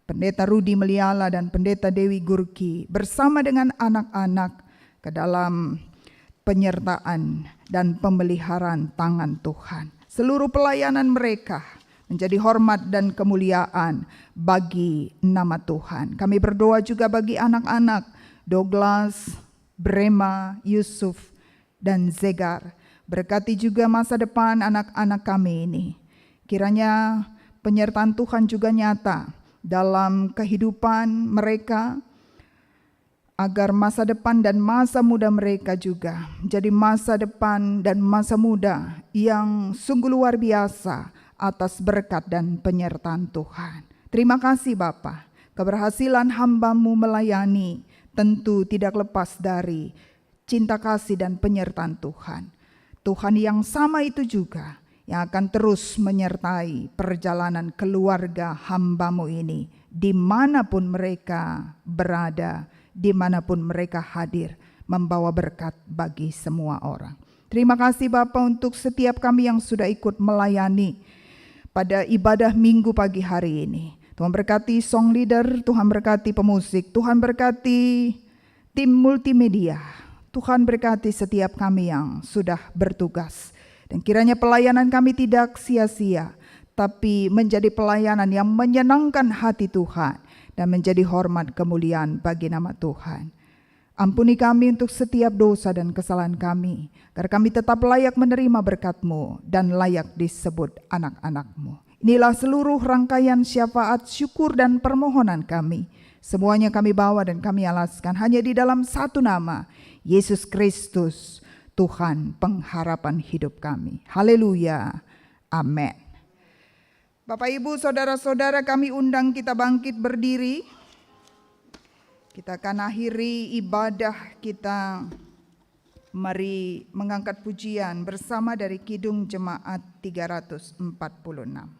Pendeta Rudi Meliala dan Pendeta Dewi Gurki bersama dengan anak-anak ke dalam penyertaan dan pemeliharaan tangan Tuhan. Seluruh pelayanan mereka menjadi hormat dan kemuliaan bagi nama Tuhan. Kami berdoa juga bagi anak-anak Douglas, Brema, Yusuf, dan Zegar. Berkati juga masa depan anak-anak kami ini. Kiranya penyertaan Tuhan juga nyata dalam kehidupan mereka, agar masa depan dan masa muda mereka juga menjadi masa depan dan masa muda yang sungguh luar biasa atas berkat dan penyertaan Tuhan. Terima kasih Bapa. Keberhasilan hamba-Mu melayani tentu tidak lepas dari cinta kasih dan penyertaan Tuhan. Tuhan yang sama itu juga yang akan terus menyertai perjalanan keluarga hamba-Mu ini, dimanapun mereka berada, dimanapun mereka hadir, membawa berkat bagi semua orang. Terima kasih Bapa untuk setiap kami yang sudah ikut melayani pada ibadah minggu pagi hari ini. Tuhan berkati song leader, Tuhan berkati pemusik, Tuhan berkati tim multimedia, Tuhan berkati setiap kami yang sudah bertugas. Dan kiranya pelayanan kami tidak sia-sia, tapi menjadi pelayanan yang menyenangkan hati Tuhan dan menjadi hormat kemuliaan bagi nama Tuhan. Ampuni kami untuk setiap dosa dan kesalahan kami, agar kami tetap layak menerima berkat-Mu dan layak disebut anak-anak-Mu. Inilah seluruh rangkaian syafaat, syukur, dan permohonan kami. Semuanya kami bawa dan kami alaskan hanya di dalam satu nama, Yesus Kristus, Tuhan pengharapan hidup kami. Haleluya. Amin. Bapak Ibu saudara-saudara, kami undang kita bangkit berdiri. Kita akan akhiri ibadah kita. Mari mengangkat pujian bersama dari Kidung Jemaat 346.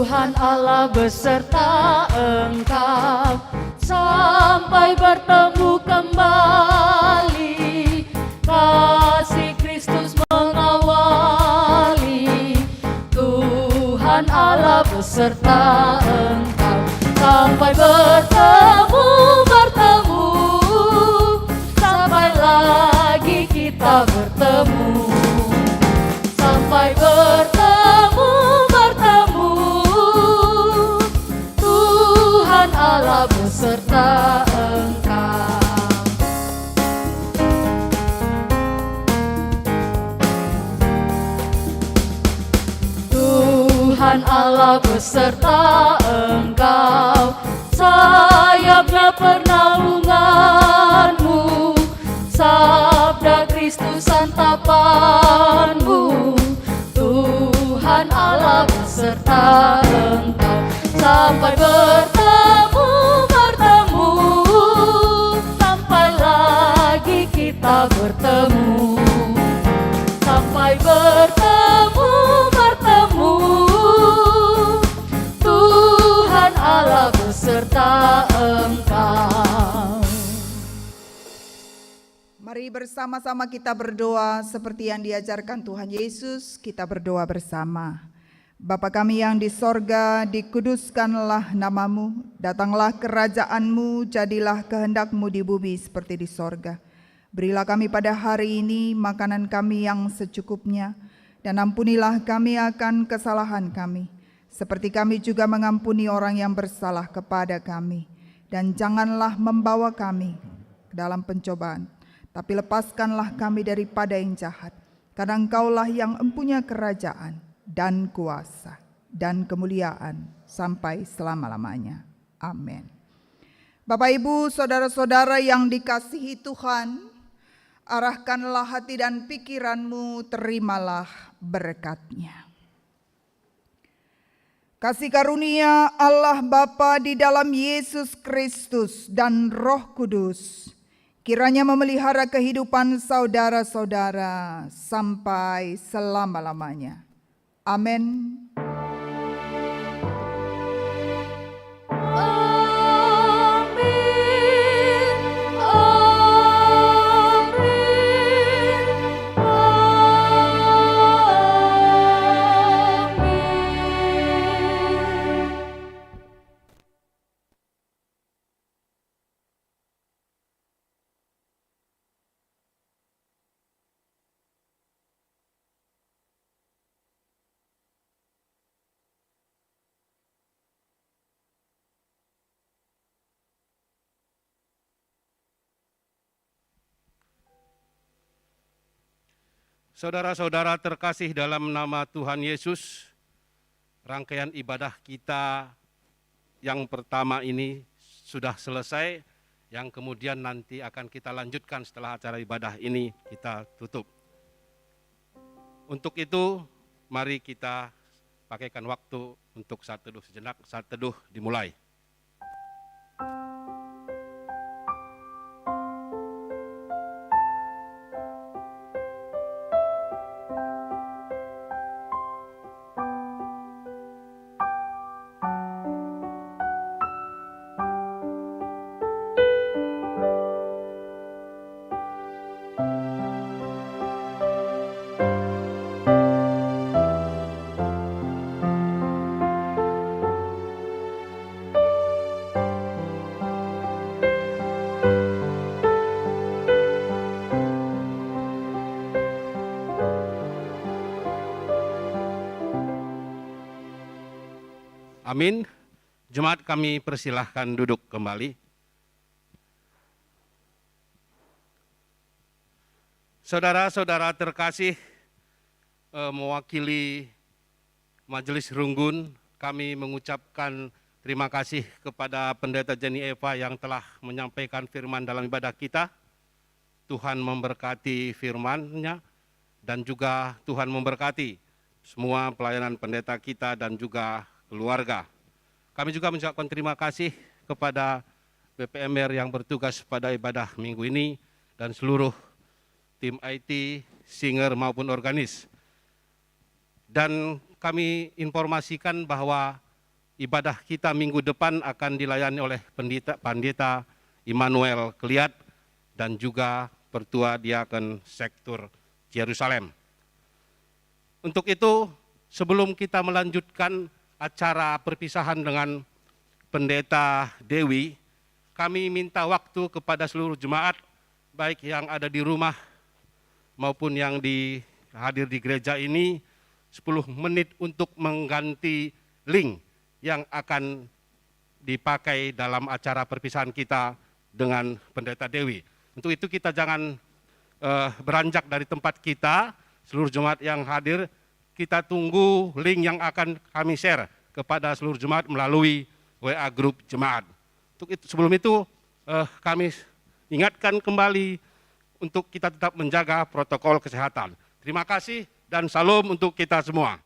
Tuhan Allah beserta Engkau sampai bertemu kembali. Kasih Kristus mengawali. Tuhan Allah beserta Engkau sampai bertemu, sampai lagi kita bertemu, sampai bertemu. Tuhan Allah beserta Engkau. Tuhan Allah beserta Engkau, sayapnya pernaunganmu, sabda Kristus santapanmu. Tuhan Allah beserta Engkau sampai bertemu, sampai lagi kita kita bertemu, sampai bertemu, Tuhan Allah beserta Engkau. Mari bersama-sama kita berdoa seperti yang diajarkan Tuhan Yesus. Kita berdoa bersama. Bapa kami yang di sorga, dikuduskanlah namamu, datanglah kerajaan-Mu, jadilah kehendak-Mu di bumi seperti di sorga. Berilah kami pada hari ini makanan kami yang secukupnya, dan ampunilah kami akan kesalahan kami, seperti kami juga mengampuni orang yang bersalah kepada kami. Dan janganlah membawa kami ke dalam pencobaan, tapi lepaskanlah kami daripada yang jahat, karena Engkaulah yang empunya kerajaan dan kuasa dan kemuliaan sampai selama-lamanya. Amin. Bapak, Ibu, saudara-saudara yang dikasihi Tuhan, arahkanlah hati dan pikiranmu, terimalah berkat-Nya. Kasih karunia Allah Bapa di dalam Yesus Kristus dan Roh Kudus kiranya memelihara kehidupan saudara-saudara sampai selama-lamanya. Amin. Saudara-saudara terkasih dalam nama Tuhan Yesus, rangkaian ibadah kita yang pertama ini sudah selesai, yang kemudian nanti akan kita lanjutkan setelah acara ibadah ini kita tutup. Untuk itu, mari kita pakaikan waktu untuk saat teduh sejenak, saat teduh dimulai. Amin. Jemaat kami persilahkan duduk kembali. Saudara-saudara terkasih, mewakili Majelis Runggun, kami mengucapkan terima kasih kepada Pendeta Jenny Eva yang telah menyampaikan firman dalam ibadah kita. Tuhan memberkati firman-Nya dan juga Tuhan memberkati semua pelayanan pendeta kita dan juga keluarga. Kami juga mengucapkan terima kasih kepada BPMR yang bertugas pada ibadah minggu ini dan seluruh tim IT, singer maupun organis. Dan kami informasikan bahwa ibadah kita minggu depan akan dilayani oleh Pendeta Immanuel Kliat dan juga Pertua Diaken Sektor Yerusalem. Untuk itu, sebelum kita melanjutkan acara perpisahan dengan Pendeta Dewi, kami minta waktu kepada seluruh jemaat, baik yang ada di rumah maupun yang hadir di gereja ini, 10 menit untuk mengganti link yang akan dipakai dalam acara perpisahan kita dengan Pendeta Dewi. Untuk itu kita jangan beranjak dari tempat kita, seluruh jemaat yang hadir, kita tunggu link yang akan kami share kepada seluruh jemaat melalui WA Group Jemaat. Untuk itu, sebelum itu kami ingatkan kembali untuk kita tetap menjaga protokol kesehatan. Terima kasih dan salam untuk kita semua.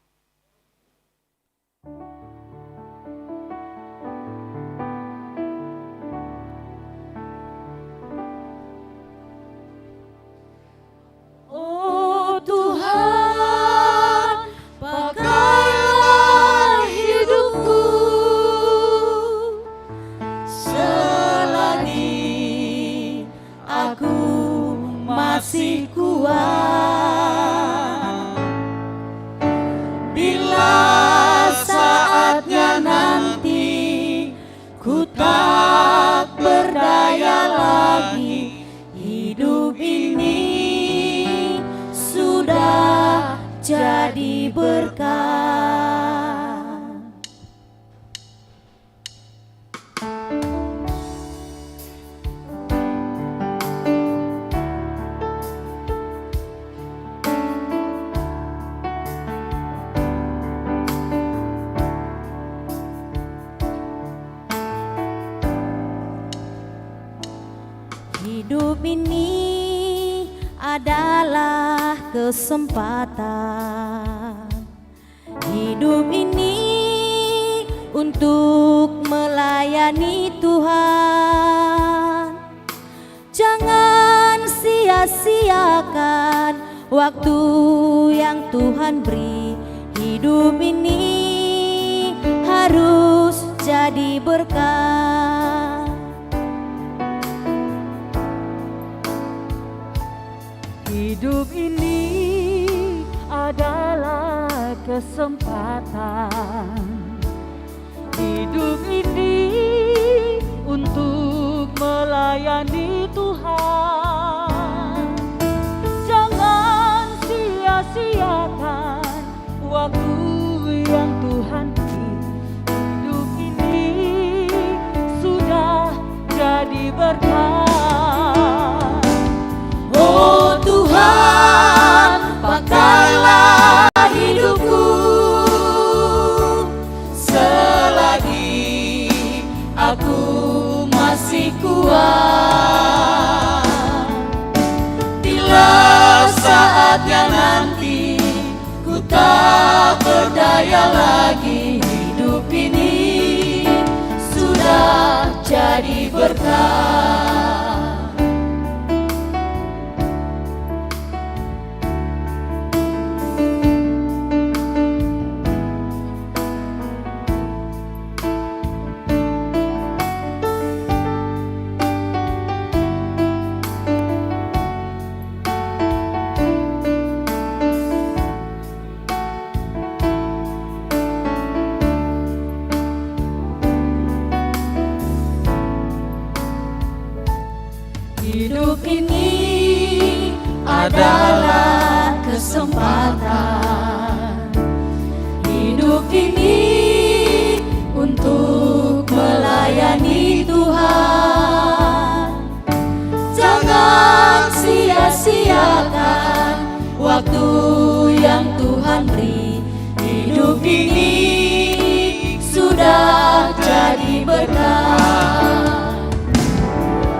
masih kuat. Bila saatnya nanti ku tak berdaya lagi, hidup ini sudah jadi berkah. Hidup ini adalah kesempatan. Hidup ini untuk melayani Tuhan. Jangan sia-siakan waktu yang Tuhan beri. Hidup ini harus jadi berkah. Hidup ini adalah kesempatan. Hidup ini untuk melayani Tuhan. Jangan sia-siakan waktu yang Tuhan beri. Hidup ini sudah jadi berkah. Oh Tuhan, pakailah hidupku selagi aku masih kuat. Bila saatnya nanti ku tak berdaya lagi, hidup ini sudah jadi berkah. Hidup ini adalah kesempatan. Hidup ini untuk melayani Tuhan. Jangan sia-siakan waktu yang Tuhan beri. Hidup ini sudah jadi berkah.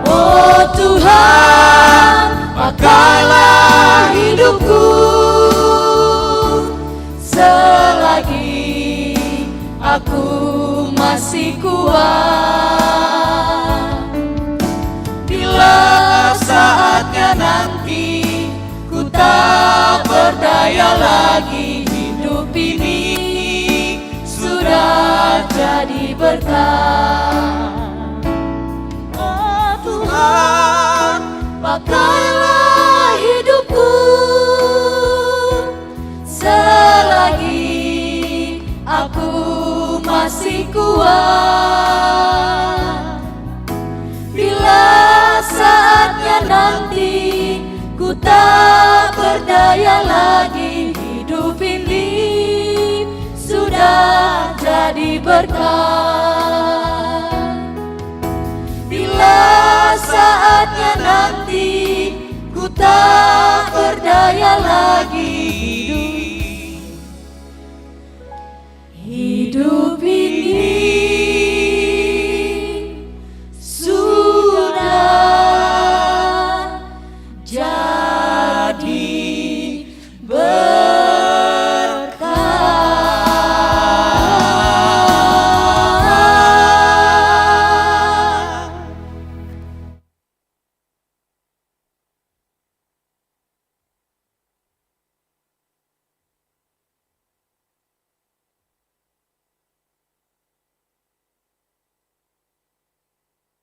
Oh Tuhan, pakailah hidupku selagi aku masih kuat. Bila saatnya nanti ku tak berdaya lagi, hidup ini sudah jadi berkah. Tuhan, pakailah hidupku selagi aku masih kuat. Bila saatnya nanti ku tak berdaya lagi, hidup ini sudah jadi berkah. Bila saatnya nanti ku tak berdaya lagi,